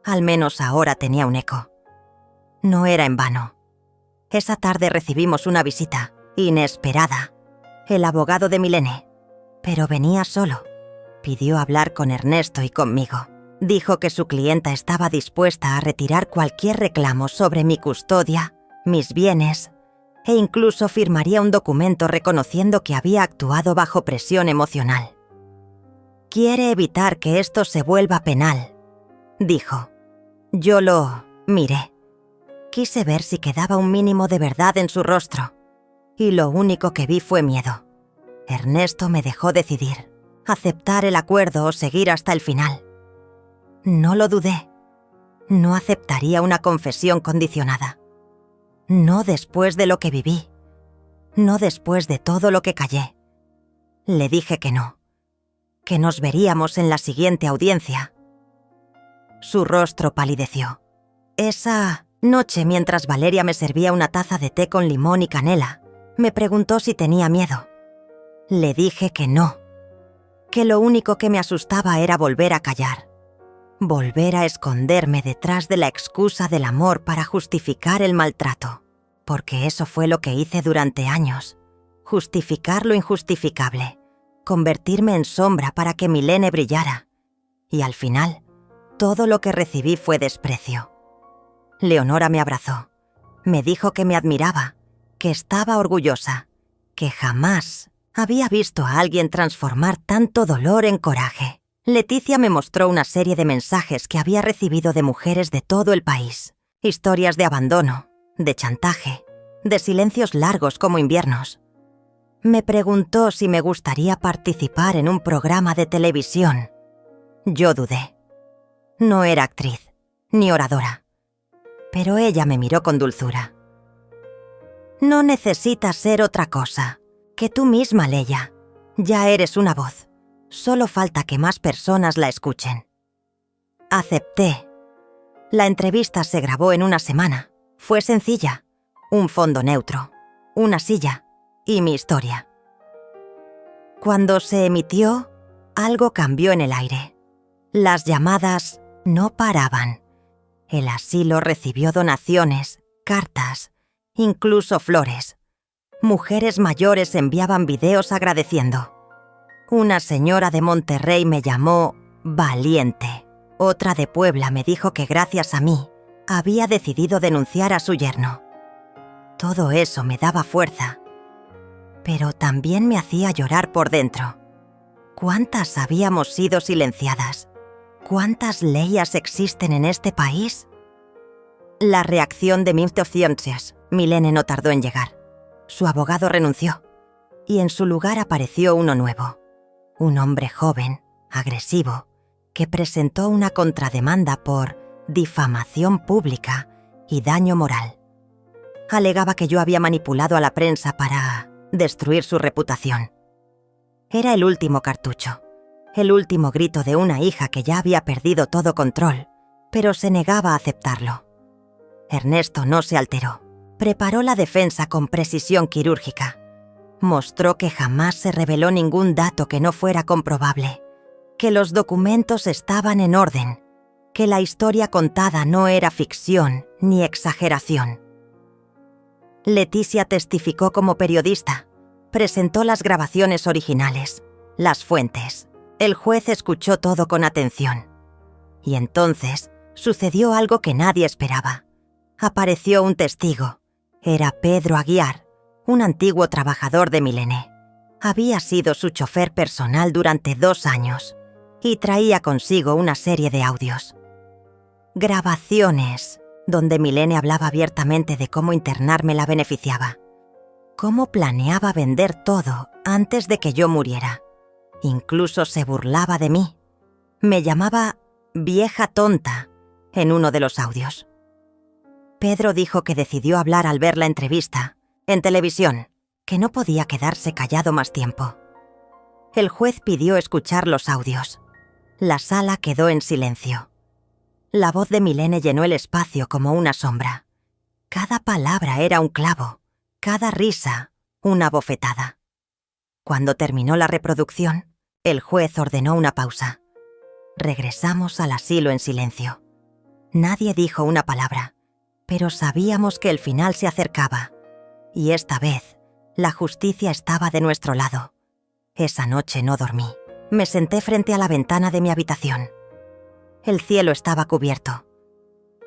al menos ahora tenía un eco. No era en vano. Esa tarde recibimos una visita inesperada. El abogado de Milene, pero venía solo. Pidió hablar con Ernesto y conmigo. Dijo que su clienta estaba dispuesta a retirar cualquier reclamo sobre mi custodia, mis bienes, e incluso firmaría un documento reconociendo que había actuado bajo presión emocional. Quiere evitar que esto se vuelva penal, dijo. Yo lo miré. Quise ver si quedaba un mínimo de verdad en su rostro, y lo único que vi fue miedo. Ernesto me dejó decidir, aceptar el acuerdo o seguir hasta el final. No lo dudé. No aceptaría una confesión condicionada. No después de lo que viví. No después de todo lo que callé. Le dije que no, que nos veríamos en la siguiente audiencia. Su rostro palideció. Esa noche, mientras Valeria me servía una taza de té con limón y canela, me preguntó si tenía miedo. Le dije que no, que lo único que me asustaba era volver a callar, volver a esconderme detrás de la excusa del amor para justificar el maltrato, porque eso fue lo que hice durante años, justificar lo injustificable, convertirme en sombra para que Milene brillara, y al final, todo lo que recibí fue desprecio. Leonora me abrazó, me dijo que me admiraba, que estaba orgullosa, que jamás había visto a alguien transformar tanto dolor en coraje. Leticia me mostró una serie de mensajes que había recibido de mujeres de todo el país. Historias de abandono, de chantaje, de silencios largos como inviernos. Me preguntó si me gustaría participar en un programa de televisión. Yo dudé. No era actriz, ni oradora. Pero ella me miró con dulzura. No necesitas ser otra cosa que tú misma, Leia. Ya eres una voz. Solo falta que más personas la escuchen. Acepté. La entrevista se grabó en una semana. Fue sencilla. Un fondo neutro, una silla y mi historia. Cuando se emitió, algo cambió en el aire. Las llamadas no paraban. El asilo recibió donaciones, cartas, incluso flores. Mujeres mayores enviaban videos agradeciendo. Una señora de Monterrey me llamó valiente. Otra de Puebla me dijo que gracias a mí había decidido denunciar a su yerno. Todo eso me daba fuerza, pero también me hacía llorar por dentro. ¿Cuántas habíamos sido silenciadas? ¿Cuántas leyes existen en este país? La reacción de Ministro de Ciencias, Milene, no tardó en llegar. Su abogado renunció, y en su lugar apareció uno nuevo. Un hombre joven, agresivo, que presentó una contrademanda por difamación pública y daño moral. Alegaba que yo había manipulado a la prensa para destruir su reputación. Era el último cartucho, el último grito de una hija que ya había perdido todo control, pero se negaba a aceptarlo. Ernesto no se alteró. Preparó la defensa con precisión quirúrgica. Mostró que jamás se reveló ningún dato que no fuera comprobable, que los documentos estaban en orden, que la historia contada no era ficción ni exageración. Leticia testificó como periodista, presentó las grabaciones originales, las fuentes. El juez escuchó todo con atención. Y entonces sucedió algo que nadie esperaba. Apareció un testigo. Era Pedro Aguiar, un antiguo trabajador de Milene. Había sido su chofer personal durante 2 años y traía consigo una serie de audios. Grabaciones donde Milene hablaba abiertamente de cómo internarme la beneficiaba, cómo planeaba vender todo antes de que yo muriera. Incluso se burlaba de mí. Me llamaba vieja tonta en uno de los audios. Pedro dijo que decidió hablar al ver la entrevista, en televisión, que no podía quedarse callado más tiempo. El juez pidió escuchar los audios. La sala quedó en silencio. La voz de Milene llenó el espacio como una sombra. Cada palabra era un clavo, cada risa una bofetada. Cuando terminó la reproducción, el juez ordenó una pausa. Regresamos al asilo en silencio. Nadie dijo una palabra, pero sabíamos que el final se acercaba. Y esta vez, la justicia estaba de nuestro lado. Esa noche no dormí. Me senté frente a la ventana de mi habitación. El cielo estaba cubierto.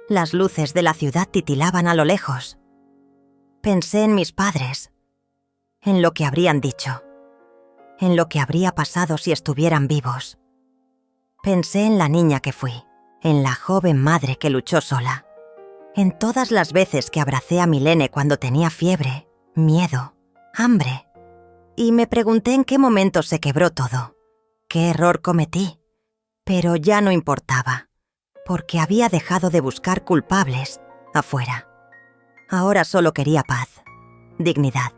Las luces de la ciudad titilaban a lo lejos. Pensé en mis padres, en lo que habrían dicho, en lo que habría pasado si estuvieran vivos. Pensé en la niña que fui, en la joven madre que luchó sola, en todas las veces que abracé a Milene cuando tenía fiebre, miedo, hambre. Y me pregunté en qué momento se quebró todo, qué error cometí. Pero ya no importaba, porque había dejado de buscar culpables afuera. Ahora solo quería paz, dignidad,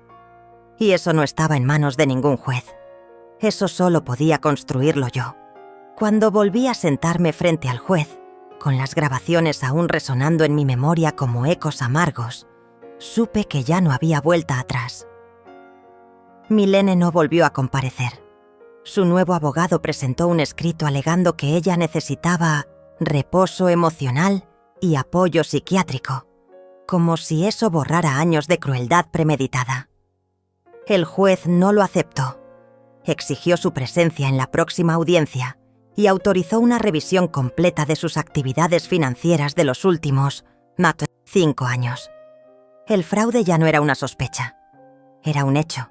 y eso no estaba en manos de ningún juez. Eso solo podía construirlo yo. Cuando volví a sentarme frente al juez, con las grabaciones aún resonando en mi memoria como ecos amargos, supe que ya no había vuelta atrás. Milene no volvió a comparecer. Su nuevo abogado presentó un escrito alegando que ella necesitaba reposo emocional y apoyo psiquiátrico, como si eso borrara años de crueldad premeditada. El juez no lo aceptó. Exigió su presencia en la próxima audiencia y autorizó una revisión completa de sus actividades financieras de los últimos 5 años. El fraude ya no era una sospecha, era un hecho.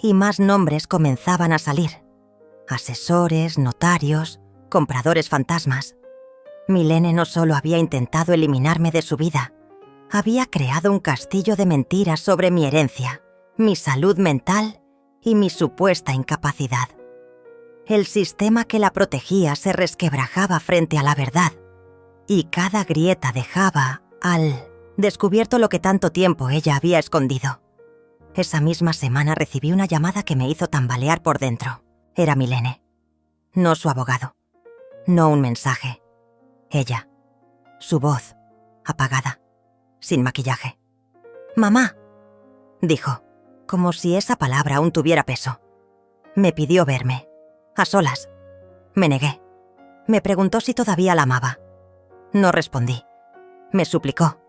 Y más nombres comenzaban a salir. Asesores, notarios, compradores fantasmas. Milene no solo había intentado eliminarme de su vida, había creado un castillo de mentiras sobre mi herencia, mi salud mental y mi supuesta incapacidad. El sistema que la protegía se resquebrajaba frente a la verdad, y cada grieta dejaba al descubierto lo que tanto tiempo ella había escondido. Esa misma semana recibí una llamada que me hizo tambalear por dentro. Era Milene, no su abogado, no un mensaje. Ella, su voz, apagada, sin maquillaje. «Mamá», dijo, como si esa palabra aún tuviera peso. Me pidió verme, a solas. Me negué. Me preguntó si todavía la amaba. No respondí. Me suplicó.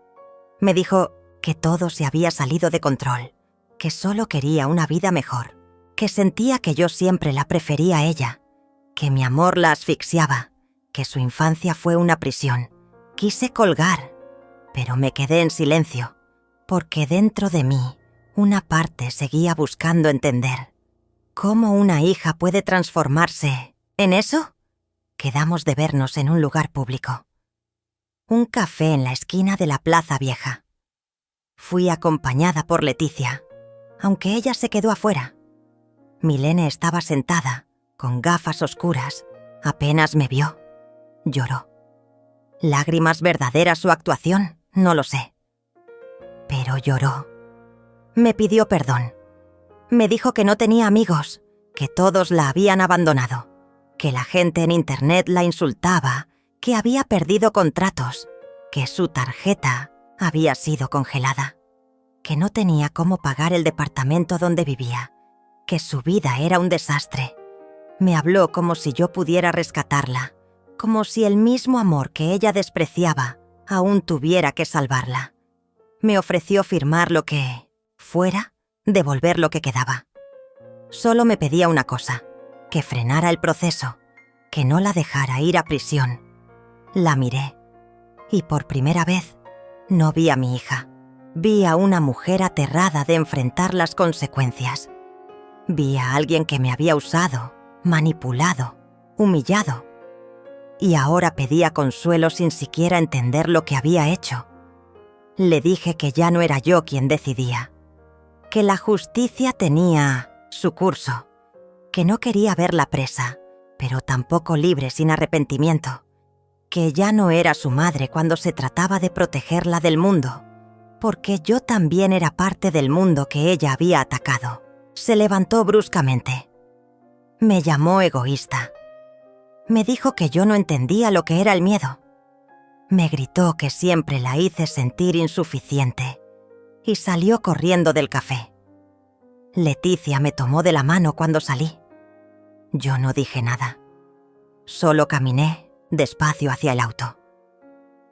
Me dijo que todo se había salido de control, que solo quería una vida mejor, que sentía que yo siempre la prefería a ella, que mi amor la asfixiaba, que su infancia fue una prisión. Quise colgar, pero me quedé en silencio, porque dentro de mí una parte seguía buscando entender. ¿Cómo una hija puede transformarse en eso? Quedamos de vernos en un lugar público. Un café en la esquina de la Plaza Vieja. Fui acompañada por Leticia, aunque ella se quedó afuera. Milene estaba sentada, con gafas oscuras. Apenas me vio. Lloró. ¿Lágrimas verdaderas su actuación? No lo sé. Pero lloró. Me pidió perdón. Me dijo que no tenía amigos, que todos la habían abandonado, que la gente en internet la insultaba, que había perdido contratos, que su tarjeta había sido congelada, que no tenía cómo pagar el departamento donde vivía, que su vida era un desastre. Me habló como si yo pudiera rescatarla, como si el mismo amor que ella despreciaba aún tuviera que salvarla. Me ofreció firmar lo que fuera, devolver lo que quedaba. Solo me pedía una cosa, que frenara el proceso, que no la dejara ir a prisión. La miré, y por primera vez no vi a mi hija. Vi a una mujer aterrada de enfrentar las consecuencias. Vi a alguien que me había usado, manipulado, humillado. Y ahora pedía consuelo sin siquiera entender lo que había hecho. Le dije que ya no era yo quien decidía, que la justicia tenía su curso, que no quería verla presa, pero tampoco libre sin arrepentimiento, que ya no era su madre cuando se trataba de protegerla del mundo, porque yo también era parte del mundo que ella había atacado. Se levantó bruscamente. Me llamó egoísta. Me dijo que yo no entendía lo que era el miedo. Me gritó que siempre la hice sentir insuficiente y salió corriendo del café. Leticia me tomó de la mano cuando salí. Yo no dije nada. Solo caminé despacio hacia el auto.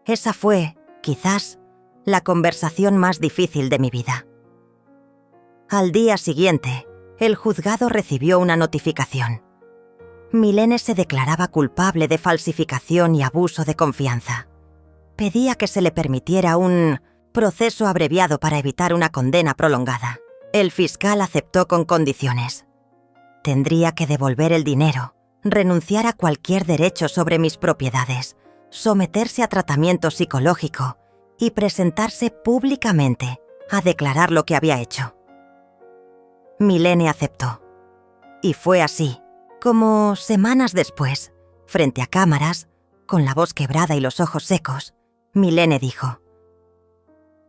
Esa fue, quizás, la conversación más difícil de mi vida. Al día siguiente, el juzgado recibió una notificación. Milene se declaraba culpable de falsificación y abuso de confianza. Pedía que se le permitiera un proceso abreviado para evitar una condena prolongada. El fiscal aceptó con condiciones. Tendría que devolver el dinero, renunciar a cualquier derecho sobre mis propiedades, someterse a tratamiento psicológico y presentarse públicamente a declarar lo que había hecho. Milene aceptó. Y fue así, como semanas después, frente a cámaras, con la voz quebrada y los ojos secos, Milene dijo: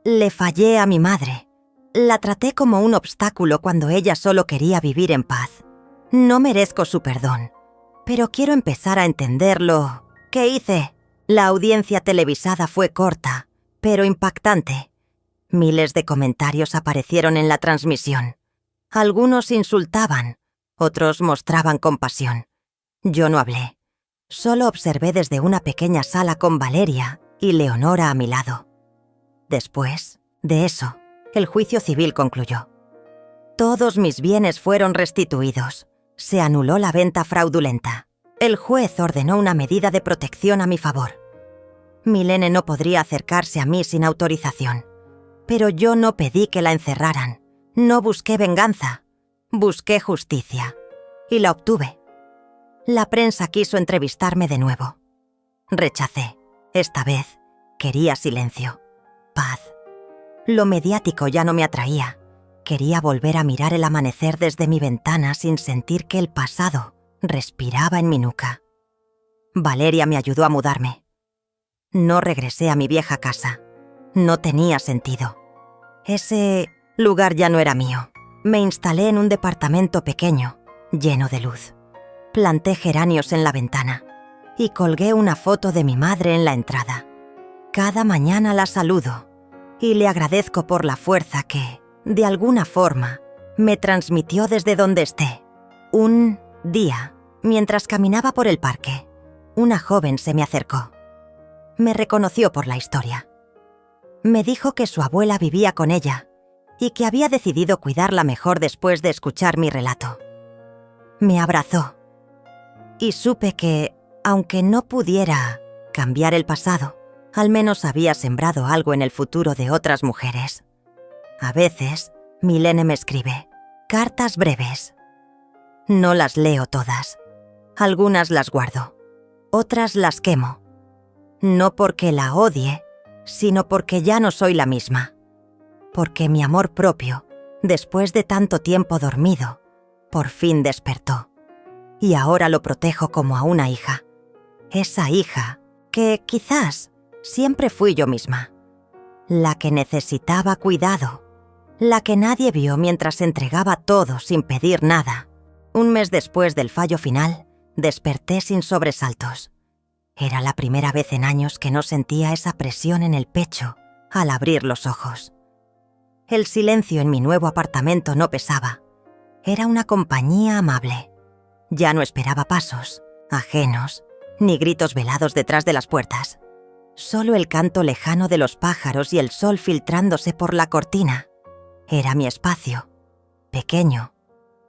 «Le fallé a mi madre. La traté como un obstáculo cuando ella solo quería vivir en paz. No merezco su perdón, pero quiero empezar a entenderlo. ¿Qué hice? La audiencia televisada fue corta, pero impactante. Miles de comentarios aparecieron en la transmisión. Algunos insultaban, otros mostraban compasión. Yo no hablé. Solo observé desde una pequeña sala con Valeria y Leonora a mi lado. Después de eso, el juicio civil concluyó. Todos mis bienes fueron restituidos. Se anuló la venta fraudulenta. El juez ordenó una medida de protección a mi favor. Milene no podría acercarse a mí sin autorización. Pero yo no pedí que la encerraran. No busqué venganza. Busqué justicia. Y la obtuve. La prensa quiso entrevistarme de nuevo. Rechacé. Esta vez quería silencio. Paz. Lo mediático ya no me atraía. Quería volver a mirar el amanecer desde mi ventana sin sentir que el pasado respiraba en mi nuca. Valeria me ayudó a mudarme. No regresé a mi vieja casa. No tenía sentido. Ese lugar ya no era mío. Me instalé en un departamento pequeño, lleno de luz. Planté geranios en la ventana y colgué una foto de mi madre en la entrada. Cada mañana la saludo y le agradezco por la fuerza que, de alguna forma, me transmitió desde donde esté. Un día, mientras caminaba por el parque, una joven se me acercó. Me reconoció por la historia. Me dijo que su abuela vivía con ella y que había decidido cuidarla mejor después de escuchar mi relato. Me abrazó y supe que, aunque no pudiera cambiar el pasado, al menos había sembrado algo en el futuro de otras mujeres. A veces, Milene me escribe cartas breves. No las leo todas. Algunas las guardo. Otras las quemo. No porque la odie, sino porque ya no soy la misma. Porque mi amor propio, después de tanto tiempo dormido, por fin despertó. Y ahora lo protejo como a una hija. Esa hija que quizás siempre fui yo misma. La que necesitaba cuidado. La que nadie vio mientras entregaba todo sin pedir nada. Un mes después del fallo final, desperté sin sobresaltos. Era la primera vez en años que no sentía esa presión en el pecho al abrir los ojos. El silencio en mi nuevo apartamento no pesaba. Era una compañía amable. Ya no esperaba pasos, ajenos, ni gritos velados detrás de las puertas. Solo el canto lejano de los pájaros y el sol filtrándose por la cortina. Era mi espacio, pequeño,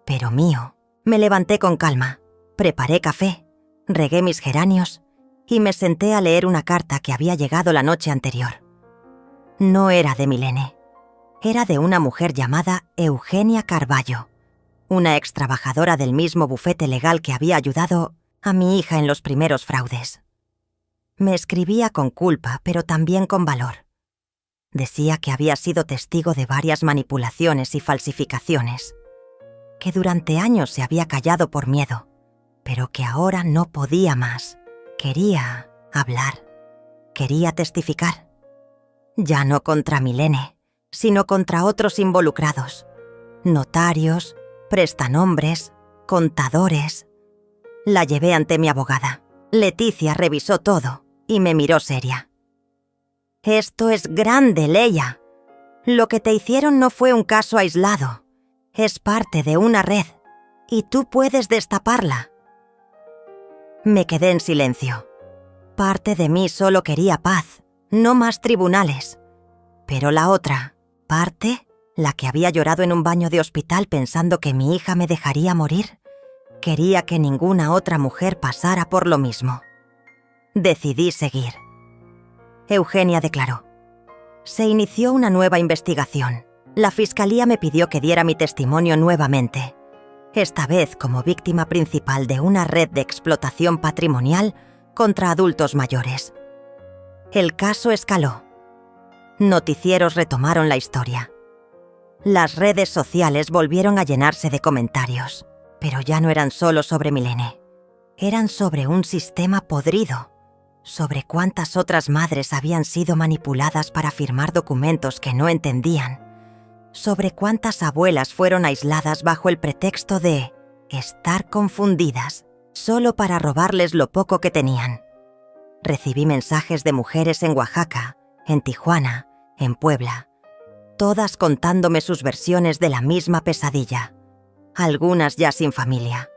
pero mío. Me levanté con calma, preparé café, regué mis geranios y me senté a leer una carta que había llegado la noche anterior. No era de Milene. Era de una mujer llamada Eugenia Carballo, una ex trabajadora del mismo bufete legal que había ayudado a mi hija en los primeros fraudes. Me escribía con culpa, pero también con valor. Decía que había sido testigo de varias manipulaciones y falsificaciones, que durante años se había callado por miedo, pero que ahora no podía más. Quería hablar, quería testificar. Ya no contra Milene, sino contra otros involucrados. Notarios, prestanombres, contadores. La llevé ante mi abogada. Leticia revisó todo y me miró seria. «Esto es grande, Leia. Lo que te hicieron no fue un caso aislado. Es parte de una red, y tú puedes destaparla». Me quedé en silencio. Parte de mí solo quería paz, no más tribunales. Pero la otra parte, la que había llorado en un baño de hospital pensando que mi hija me dejaría morir, quería que ninguna otra mujer pasara por lo mismo. Decidí seguir. Eugenia declaró. Se inició una nueva investigación. La fiscalía me pidió que diera mi testimonio nuevamente, esta vez como víctima principal de una red de explotación patrimonial contra adultos mayores. El caso escaló. Noticieros retomaron la historia. Las redes sociales volvieron a llenarse de comentarios, pero ya no eran solo sobre Milene. Eran sobre un sistema podrido, sobre cuántas otras madres habían sido manipuladas para firmar documentos que no entendían, sobre cuántas abuelas fueron aisladas bajo el pretexto de estar confundidas, solo para robarles lo poco que tenían. Recibí mensajes de mujeres en Oaxaca, en Tijuana, en Puebla, todas contándome sus versiones de la misma pesadilla, algunas ya sin familia,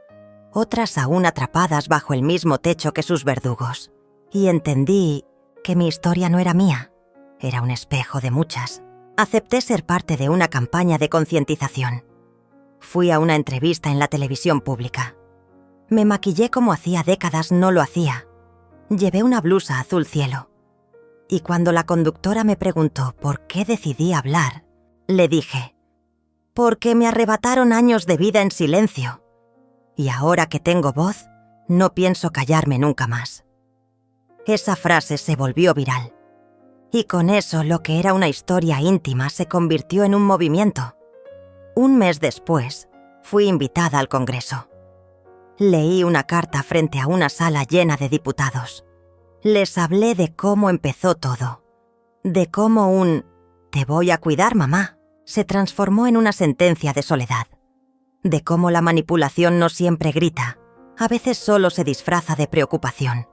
otras aún atrapadas bajo el mismo techo que sus verdugos. Y entendí que mi historia no era mía, era un espejo de muchas. Acepté ser parte de una campaña de concientización. Fui a una entrevista en la televisión pública. Me maquillé como hacía décadas no lo hacía. Llevé una blusa azul cielo. Y cuando la conductora me preguntó por qué decidí hablar, le dije: porque me arrebataron años de vida en silencio. Y ahora que tengo voz, no pienso callarme nunca más. Esa frase se volvió viral. Y con eso lo que era una historia íntima se convirtió en un movimiento. Un mes después, fui invitada al Congreso. Leí una carta frente a una sala llena de diputados. Les hablé de cómo empezó todo. De cómo un «te voy a cuidar, mamá» se transformó en una sentencia de soledad. De cómo la manipulación no siempre grita, a veces solo se disfraza de preocupación.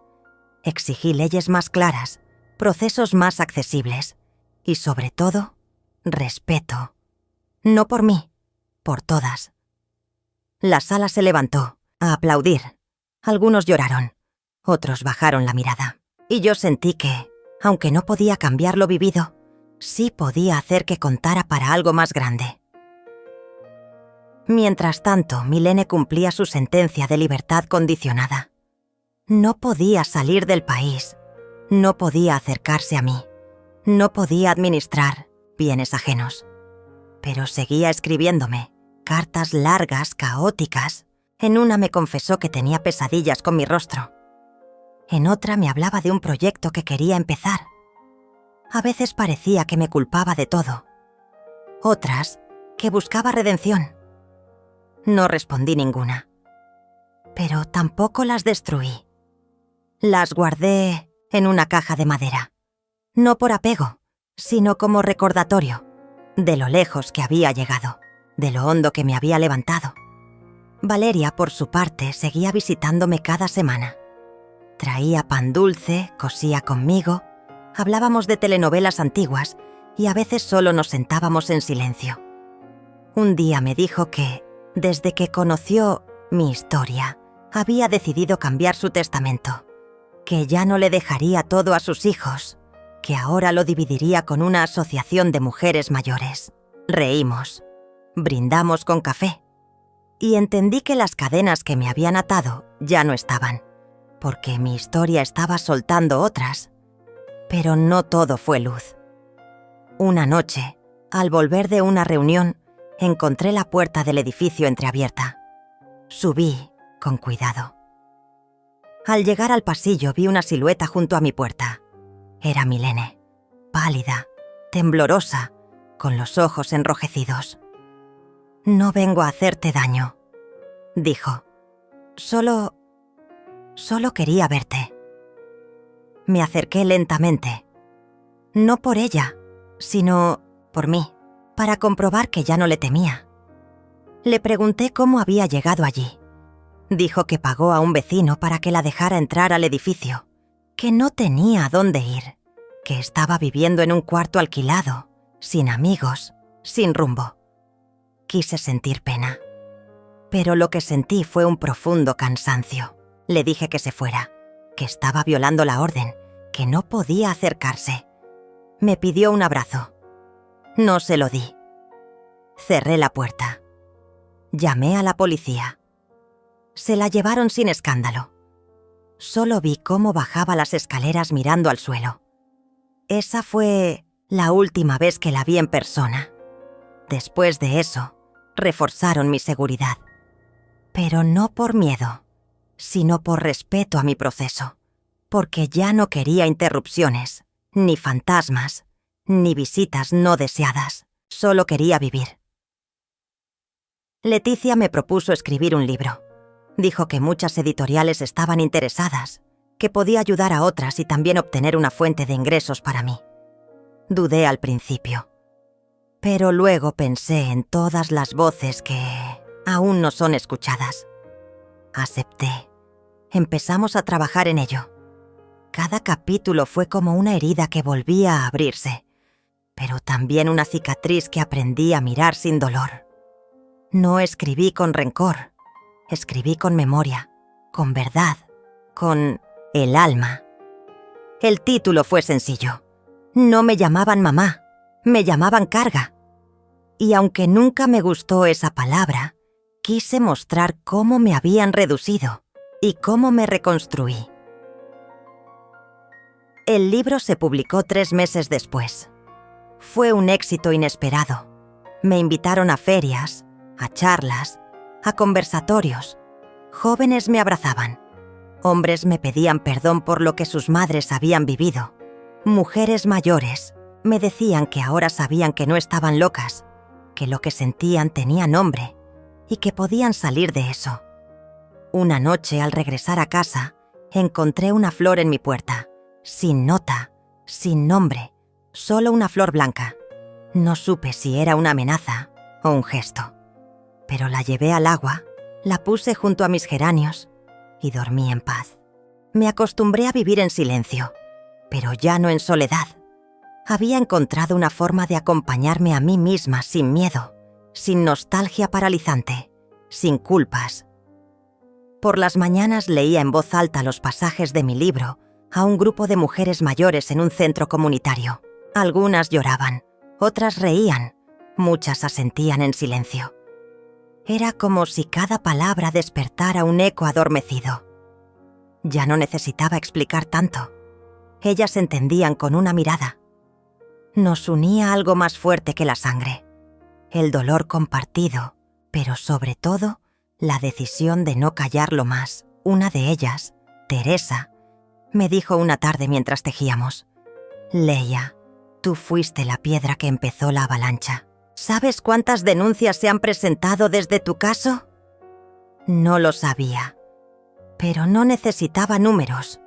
Exigí leyes más claras, procesos más accesibles y, sobre todo, respeto. No por mí, por todas. La sala se levantó, a aplaudir. Algunos lloraron, otros bajaron la mirada. Y yo sentí que, aunque no podía cambiar lo vivido, sí podía hacer que contara para algo más grande. Mientras tanto, Milene cumplía su sentencia de libertad condicionada. No podía salir del país, no podía acercarse a mí, no podía administrar bienes ajenos. Pero seguía escribiéndome, cartas largas, caóticas. En una me confesó que tenía pesadillas con mi rostro. En otra me hablaba de un proyecto que quería empezar. A veces parecía que me culpaba de todo. Otras, que buscaba redención. No respondí ninguna. Pero tampoco las destruí. Las guardé en una caja de madera. No por apego, sino como recordatorio de lo lejos que había llegado, de lo hondo que me había levantado. Valeria, por su parte, seguía visitándome cada semana. Traía pan dulce, cosía conmigo, hablábamos de telenovelas antiguas y a veces solo nos sentábamos en silencio. Un día me dijo que, desde que conoció mi historia, había decidido cambiar su testamento, que ya no le dejaría todo a sus hijos, que ahora lo dividiría con una asociación de mujeres mayores. Reímos, brindamos con café y entendí que las cadenas que me habían atado ya no estaban, porque mi historia estaba soltando otras. Pero no todo fue luz. Una noche, al volver de una reunión, encontré la puerta del edificio entreabierta. Subí con cuidado. Al llegar al pasillo vi una silueta junto a mi puerta. Era Milene, pálida, temblorosa, con los ojos enrojecidos. «No vengo a hacerte daño», dijo. Solo quería verte». Me acerqué lentamente. No por ella, sino por mí, para comprobar que ya no le temía. Le pregunté cómo había llegado allí. Dijo que pagó a un vecino para que la dejara entrar al edificio, que no tenía a dónde ir, que estaba viviendo en un cuarto alquilado, sin amigos, sin rumbo. Quise sentir pena, pero lo que sentí fue un profundo cansancio. Le dije que se fuera, que estaba violando la orden, que no podía acercarse. Me pidió un abrazo. No se lo di. Cerré la puerta. Llamé a la policía. Se la llevaron sin escándalo. Solo vi cómo bajaba las escaleras mirando al suelo. Esa fue la última vez que la vi en persona. Después de eso, reforzaron mi seguridad. Pero no por miedo, sino por respeto a mi proceso, porque ya no quería interrupciones, ni fantasmas, ni visitas no deseadas. Solo quería vivir. Leticia me propuso escribir un libro. Dijo que muchas editoriales estaban interesadas, que podía ayudar a otras y también obtener una fuente de ingresos para mí. Dudé al principio, pero luego pensé en todas las voces que aún no son escuchadas. Acepté. Empezamos a trabajar en ello. Cada capítulo fue como una herida que volvía a abrirse, pero también una cicatriz que aprendí a mirar sin dolor. No escribí con rencor, escribí con memoria, con verdad, con el alma. El título fue sencillo. No me llamaban mamá, me llamaban carga. Y aunque nunca me gustó esa palabra, quise mostrar cómo me habían reducido y cómo me reconstruí. El libro se publicó 3 meses después. Fue un éxito inesperado. Me invitaron a ferias, a charlas, a conversatorios. Jóvenes me abrazaban. Hombres me pedían perdón por lo que sus madres habían vivido. Mujeres mayores me decían que ahora sabían que no estaban locas, que lo que sentían tenía nombre y que podían salir de eso. Una noche, al regresar a casa, encontré una flor en mi puerta, sin nota, sin nombre, solo una flor blanca. No supe si era una amenaza o un gesto, pero la llevé al agua, la puse junto a mis geranios y dormí en paz. Me acostumbré a vivir en silencio, pero ya no en soledad. Había encontrado una forma de acompañarme a mí misma sin miedo, sin nostalgia paralizante, sin culpas. Por las mañanas leía en voz alta los pasajes de mi libro a un grupo de mujeres mayores en un centro comunitario. Algunas lloraban, otras reían, muchas asentían en silencio. Era como si cada palabra despertara un eco adormecido. Ya no necesitaba explicar tanto. Ellas entendían con una mirada. Nos unía algo más fuerte que la sangre. El dolor compartido, pero sobre todo, la decisión de no callarlo más. Una de ellas, Teresa, me dijo una tarde mientras tejíamos: Leia, tú fuiste la piedra que empezó la avalancha. ¿Sabes cuántas denuncias se han presentado desde tu caso? No lo sabía, pero no necesitaba números.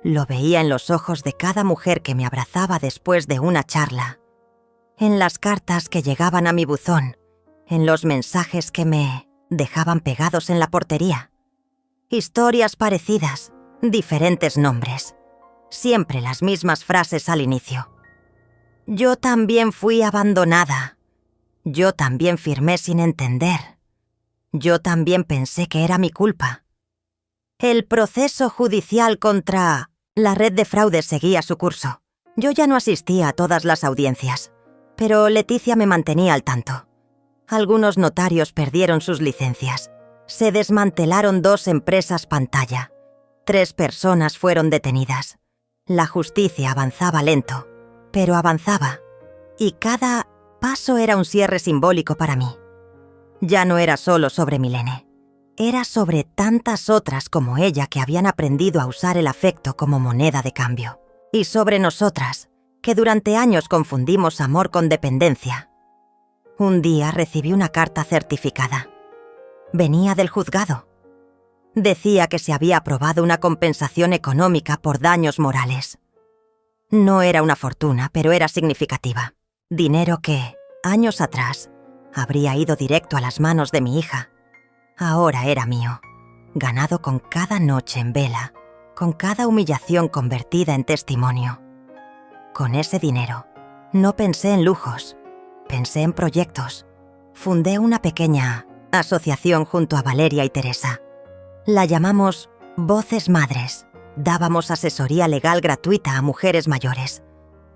Lo veía en los ojos de cada mujer que me abrazaba después de una charla, en las cartas que llegaban a mi buzón, en los mensajes que me dejaban pegados en la portería. Historias parecidas, diferentes nombres, siempre las mismas frases al inicio. Yo también fui abandonada. Yo también firmé sin entender. Yo también pensé que era mi culpa. El proceso judicial contra la red de fraudes seguía su curso. Yo ya no asistía a todas las audiencias, pero Leticia me mantenía al tanto. Algunos notarios perdieron sus licencias. Se desmantelaron 2 empresas pantalla. 3 personas fueron detenidas. La justicia avanzaba lento, pero avanzaba, y cada paso era un cierre simbólico para mí. Ya no era solo sobre Milene. Era sobre tantas otras como ella que habían aprendido a usar el afecto como moneda de cambio. Y sobre nosotras, que durante años confundimos amor con dependencia. Un día recibí una carta certificada. Venía del juzgado. Decía que se había aprobado una compensación económica por daños morales. No era una fortuna, pero era significativa. Dinero que, años atrás, habría ido directo a las manos de mi hija. Ahora era mío, ganado con cada noche en vela, con cada humillación convertida en testimonio. Con ese dinero, no pensé en lujos, pensé en proyectos. Fundé una pequeña asociación junto a Valeria y Teresa. La llamamos Voces Madres. Dábamos asesoría legal gratuita a mujeres mayores.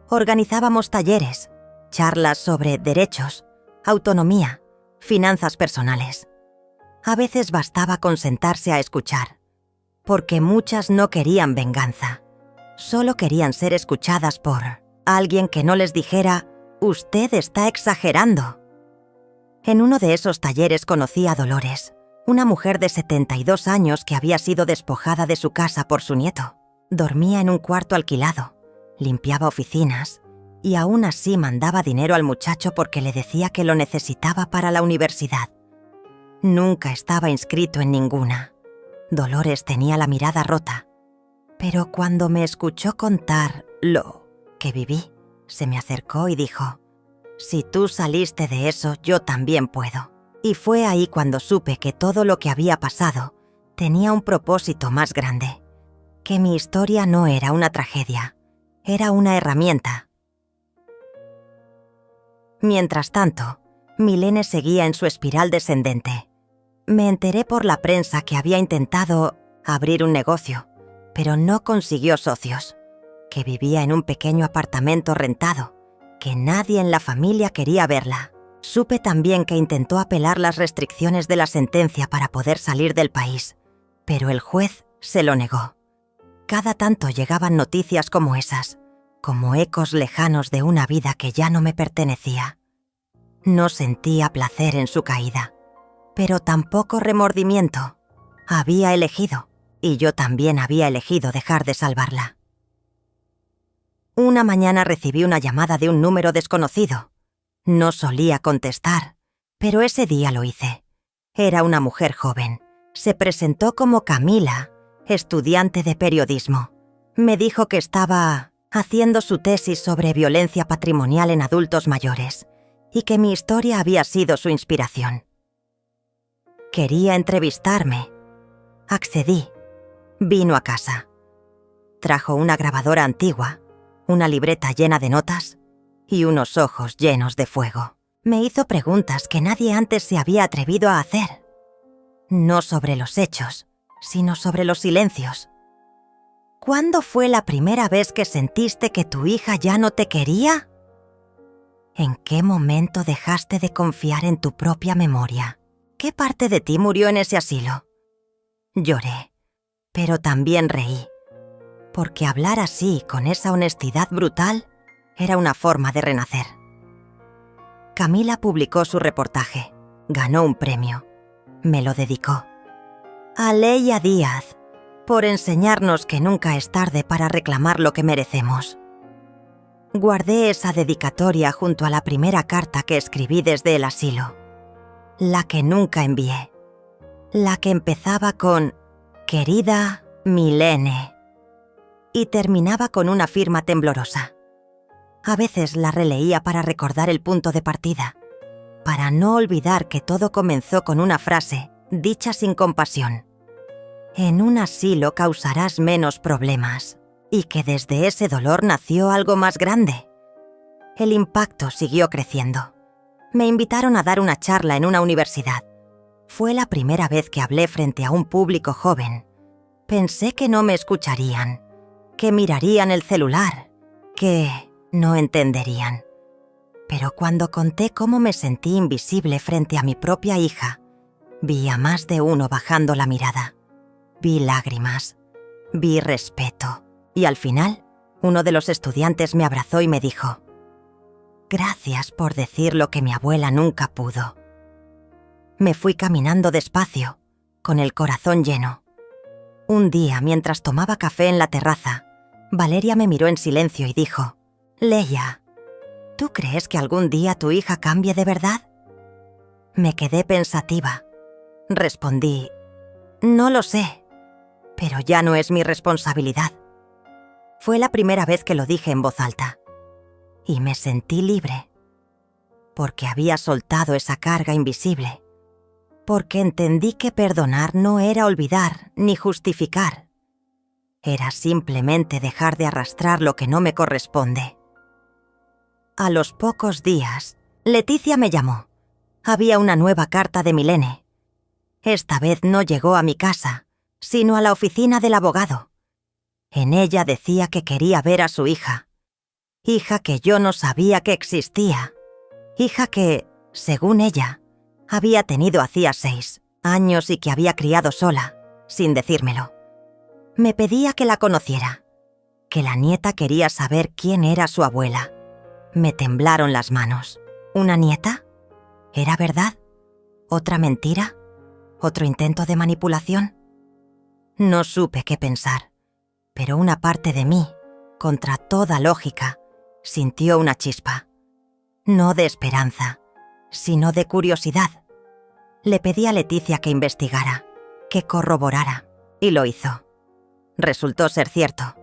Organizábamos talleres, charlas sobre derechos, autonomía, finanzas personales. A veces bastaba con sentarse a escuchar, porque muchas no querían venganza. Solo querían ser escuchadas por alguien que no les dijera: «Usted está exagerando». En uno de esos talleres conocí a Dolores, una mujer de 72 años que había sido despojada de su casa por su nieto. Dormía en un cuarto alquilado, limpiaba oficinas y aún así mandaba dinero al muchacho porque le decía que lo necesitaba para la universidad. Nunca estaba inscrito en ninguna. Dolores tenía la mirada rota, pero cuando me escuchó contar lo que viví, se me acercó y dijo: «Si tú saliste de eso, yo también puedo». Y fue ahí cuando supe que todo lo que había pasado tenía un propósito más grande, que mi historia no era una tragedia, era una herramienta. Mientras tanto, Milene seguía en su espiral descendente. Me enteré por la prensa que había intentado abrir un negocio, pero no consiguió socios, que vivía en un pequeño apartamento rentado, que nadie en la familia quería verla. Supe también que intentó apelar las restricciones de la sentencia para poder salir del país, pero el juez se lo negó. Cada tanto llegaban noticias como esas, como ecos lejanos de una vida que ya no me pertenecía. No sentía placer en su caída, pero tampoco remordimiento. Había elegido, y yo también había elegido dejar de salvarla. Una mañana recibí una llamada de un número desconocido. No solía contestar, pero ese día lo hice. Era una mujer joven. Se presentó como Camila, estudiante de periodismo. Me dijo que estaba haciendo su tesis sobre violencia patrimonial en adultos mayores y que mi historia había sido su inspiración. Quería entrevistarme. Accedí. Vino a casa. Trajo una grabadora antigua, una libreta llena de notas y unos ojos llenos de fuego. Me hizo preguntas que nadie antes se había atrevido a hacer. No sobre los hechos, sino sobre los silencios. ¿Cuándo fue la primera vez que sentiste que tu hija ya no te quería? ¿En qué momento dejaste de confiar en tu propia memoria? ¿Qué parte de ti murió en ese asilo? Lloré, pero también reí, porque hablar así, con esa honestidad brutal, era una forma de renacer. Camila publicó su reportaje. Ganó un premio. Me lo dedicó. A Leia Díaz, por enseñarnos que nunca es tarde para reclamar lo que merecemos. Guardé esa dedicatoria junto a la primera carta que escribí desde el asilo. La que nunca envié. La que empezaba con «Querida Milene» y terminaba con una firma temblorosa. A veces la releía para recordar el punto de partida, para no olvidar que todo comenzó con una frase dicha sin compasión. En un asilo causarás menos problemas, y que desde ese dolor nació algo más grande. El impacto siguió creciendo. Me invitaron a dar una charla en una universidad. Fue la primera vez que hablé frente a un público joven. Pensé que no me escucharían, que mirarían el celular, que no entenderían. Pero cuando conté cómo me sentí invisible frente a mi propia hija, vi a más de uno bajando la mirada. Vi lágrimas, vi respeto, y al final, uno de los estudiantes me abrazó y me dijo: «Gracias por decir lo que mi abuela nunca pudo». Me fui caminando despacio, con el corazón lleno. Un día, mientras tomaba café en la terraza, Valeria me miró en silencio y dijo: «Leia, ¿tú crees que algún día tu hija cambie de verdad?» Me quedé pensativa. Respondí: «No lo sé, pero ya no es mi responsabilidad». Fue la primera vez que lo dije en voz alta. Y me sentí libre, porque había soltado esa carga invisible, porque entendí que perdonar no era olvidar ni justificar. Era simplemente dejar de arrastrar lo que no me corresponde. A los pocos días, Leticia me llamó. Había una nueva carta de Milene. Esta vez no llegó a mi casa, sino a la oficina del abogado. En ella decía que quería ver a su hija. Hija que yo no sabía que existía. Hija que, según ella, había tenido hacía 6 años y que había criado sola, sin decírmelo. Me pedía que la conociera, que la nieta quería saber quién era su abuela. Me temblaron las manos. ¿Una nieta? ¿Era verdad? ¿Otra mentira? ¿Otro intento de manipulación? No supe qué pensar, pero una parte de mí, contra toda lógica, sintió una chispa. No de esperanza, sino de curiosidad. Le pedí a Leticia que investigara, que corroborara, y lo hizo. Resultó ser cierto.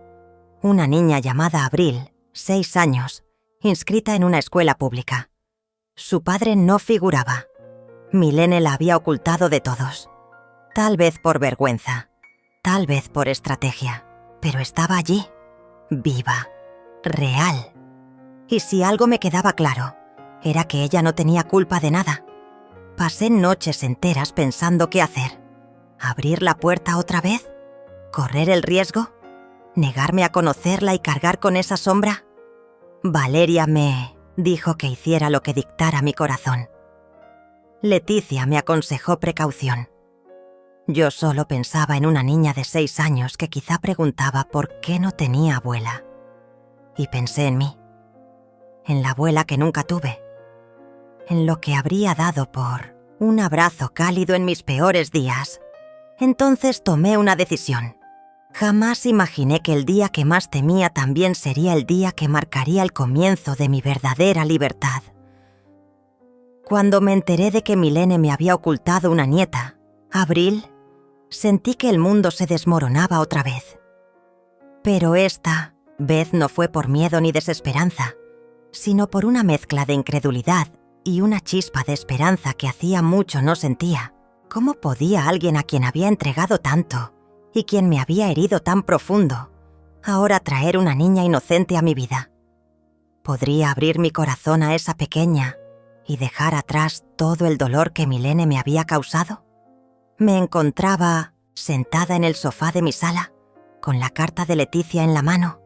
Una niña llamada Abril, 6 años, inscrita en una escuela pública. Su padre no figuraba. Milene la había ocultado de todos. Tal vez por vergüenza, tal vez por estrategia, pero estaba allí, viva, real. Y si algo me quedaba claro, era que ella no tenía culpa de nada. Pasé noches enteras pensando qué hacer. ¿Abrir la puerta otra vez? ¿Correr el riesgo? ¿Negarme a conocerla y cargar con esa sombra? Valeria me dijo que hiciera lo que dictara mi corazón. Leticia me aconsejó precaución. Yo solo pensaba en una niña de 6 años que quizá preguntaba por qué no tenía abuela. Y pensé en mí, en la abuela que nunca tuve, en lo que habría dado por un abrazo cálido en mis peores días. Entonces tomé una decisión. Jamás imaginé que el día que más temía también sería el día que marcaría el comienzo de mi verdadera libertad. Cuando me enteré de que Milene me había ocultado una nieta, Abril, sentí que el mundo se desmoronaba otra vez. Pero esta vez no fue por miedo ni desesperanza, sino por una mezcla de incredulidad y una chispa de esperanza que hacía mucho no sentía. ¿Cómo podía alguien a quien había entregado tanto y quien me había herido tan profundo ahora traer una niña inocente a mi vida? ¿Podría abrir mi corazón a esa pequeña y dejar atrás todo el dolor que Milene me había causado? Me encontraba sentada en el sofá de mi sala, con la carta de Leticia en la mano,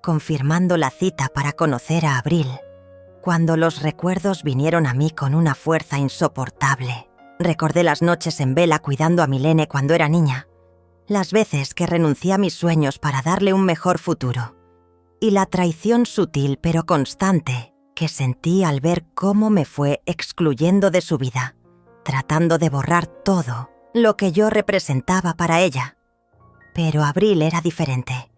confirmando la cita para conocer a Abril, cuando los recuerdos vinieron a mí con una fuerza insoportable. Recordé las noches en vela cuidando a Milene cuando era niña, las veces que renuncié a mis sueños para darle un mejor futuro, y la traición sutil pero constante que sentí al ver cómo me fue excluyendo de su vida, tratando de borrar todo lo que yo representaba para ella. Pero Abril era diferente.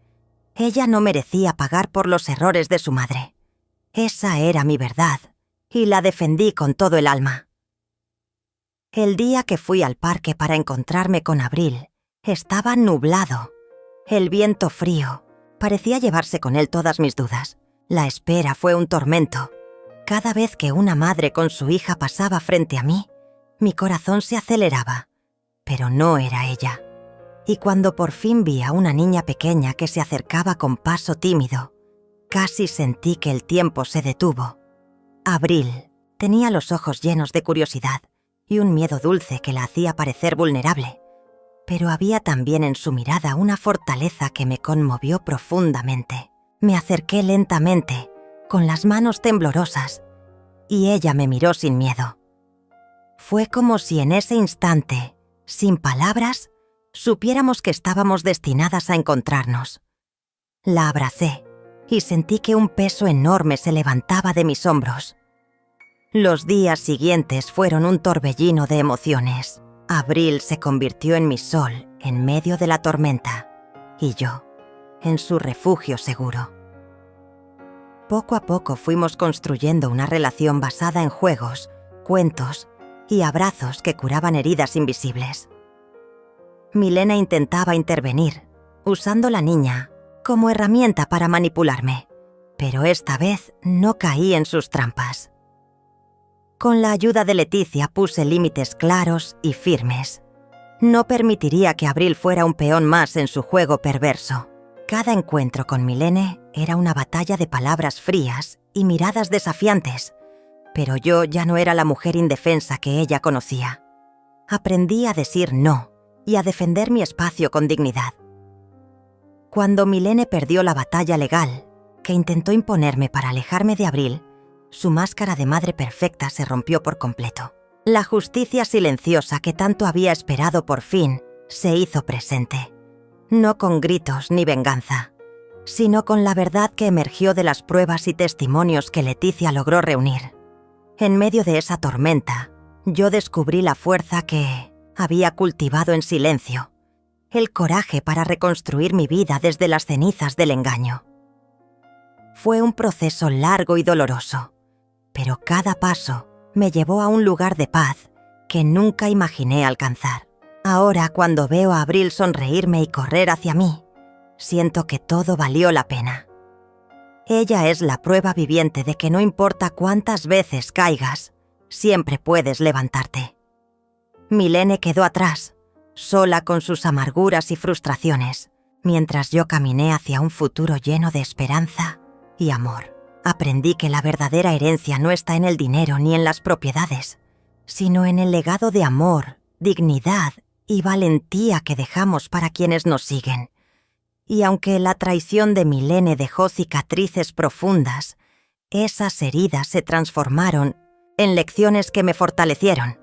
Ella no merecía pagar por los errores de su madre. Esa era mi verdad, y la defendí con todo el alma. El día que fui al parque para encontrarme con Abril, estaba nublado. El viento frío parecía llevarse con él todas mis dudas. La espera fue un tormento. Cada vez que una madre con su hija pasaba frente a mí, mi corazón se aceleraba, pero no era ella. Y cuando por fin vi a una niña pequeña que se acercaba con paso tímido, casi sentí que el tiempo se detuvo. Abril tenía los ojos llenos de curiosidad y un miedo dulce que la hacía parecer vulnerable, pero había también en su mirada una fortaleza que me conmovió profundamente. Me acerqué lentamente, con las manos temblorosas, y ella me miró sin miedo. Fue como si en ese instante, sin palabras, supiéramos que estábamos destinadas a encontrarnos. La abracé y sentí que un peso enorme se levantaba de mis hombros. Los días siguientes fueron un torbellino de emociones. Abril se convirtió en mi sol en medio de la tormenta, y yo, en su refugio seguro. Poco a poco fuimos construyendo una relación basada en juegos, cuentos y abrazos que curaban heridas invisibles. Milena intentaba intervenir, usando la niña como herramienta para manipularme, pero esta vez no caí en sus trampas. Con la ayuda de Leticia puse límites claros y firmes. No permitiría que Abril fuera un peón más en su juego perverso. Cada encuentro con Milene era una batalla de palabras frías y miradas desafiantes, pero yo ya no era la mujer indefensa que ella conocía. Aprendí a decir no y a defender mi espacio con dignidad. Cuando Milene perdió la batalla legal, que intentó imponerme para alejarme de Abril, su máscara de madre perfecta se rompió por completo. La justicia silenciosa que tanto había esperado por fin se hizo presente. No con gritos ni venganza, sino con la verdad que emergió de las pruebas y testimonios que Leticia logró reunir. En medio de esa tormenta, yo descubrí la fuerza que había cultivado en silencio, el coraje para reconstruir mi vida desde las cenizas del engaño. Fue un proceso largo y doloroso, pero cada paso me llevó a un lugar de paz que nunca imaginé alcanzar. Ahora, cuando veo a Abril sonreírme y correr hacia mí, siento que todo valió la pena. Ella es la prueba viviente de que no importa cuántas veces caigas, siempre puedes levantarte. Milene quedó atrás, sola con sus amarguras y frustraciones, mientras yo caminé hacia un futuro lleno de esperanza y amor. Aprendí que la verdadera herencia no está en el dinero ni en las propiedades, sino en el legado de amor, dignidad y valentía que dejamos para quienes nos siguen. Y aunque la traición de Milene dejó cicatrices profundas, esas heridas se transformaron en lecciones que me fortalecieron.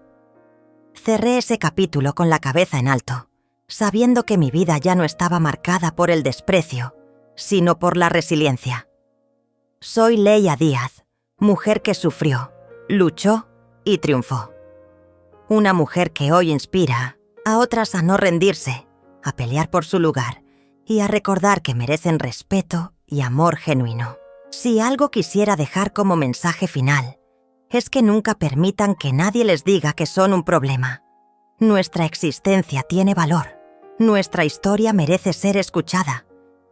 Cerré ese capítulo con la cabeza en alto, sabiendo que mi vida ya no estaba marcada por el desprecio, sino por la resiliencia. Soy Leia Díaz, mujer que sufrió, luchó y triunfó. Una mujer que hoy inspira a otras a no rendirse, a pelear por su lugar y a recordar que merecen respeto y amor genuino. Si algo quisiera dejar como mensaje final, es que nunca permitan que nadie les diga que son un problema. Nuestra existencia tiene valor, nuestra historia merece ser escuchada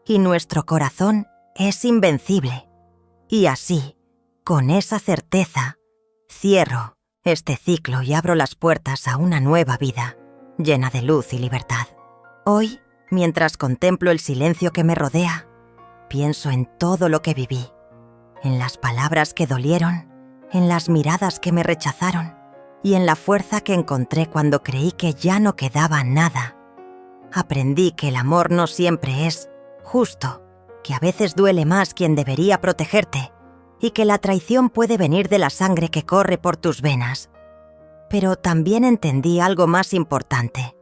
y nuestro corazón es invencible. Y así, con esa certeza, cierro este ciclo y abro las puertas a una nueva vida, llena de luz y libertad. Hoy, mientras contemplo el silencio que me rodea, pienso en todo lo que viví, en las palabras que dolieron, en las miradas que me rechazaron y en la fuerza que encontré cuando creí que ya no quedaba nada. Aprendí que el amor no siempre es justo, que a veces duele más quien debería protegerte y que la traición puede venir de la sangre que corre por tus venas. Pero también entendí algo más importante.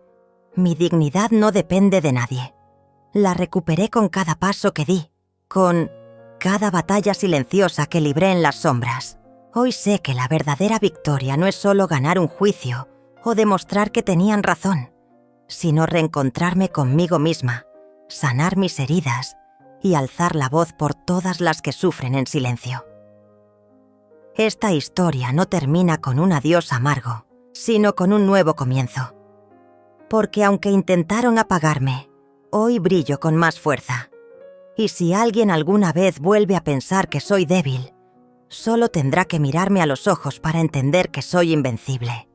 Mi dignidad no depende de nadie. La recuperé con cada paso que di, con cada batalla silenciosa que libré en las sombras. Hoy sé que la verdadera victoria no es solo ganar un juicio o demostrar que tenían razón, sino reencontrarme conmigo misma, sanar mis heridas y alzar la voz por todas las que sufren en silencio. Esta historia no termina con un adiós amargo, sino con un nuevo comienzo. Porque aunque intentaron apagarme, hoy brillo con más fuerza. Y si alguien alguna vez vuelve a pensar que soy débil, solo tendrá que mirarme a los ojos para entender que soy invencible.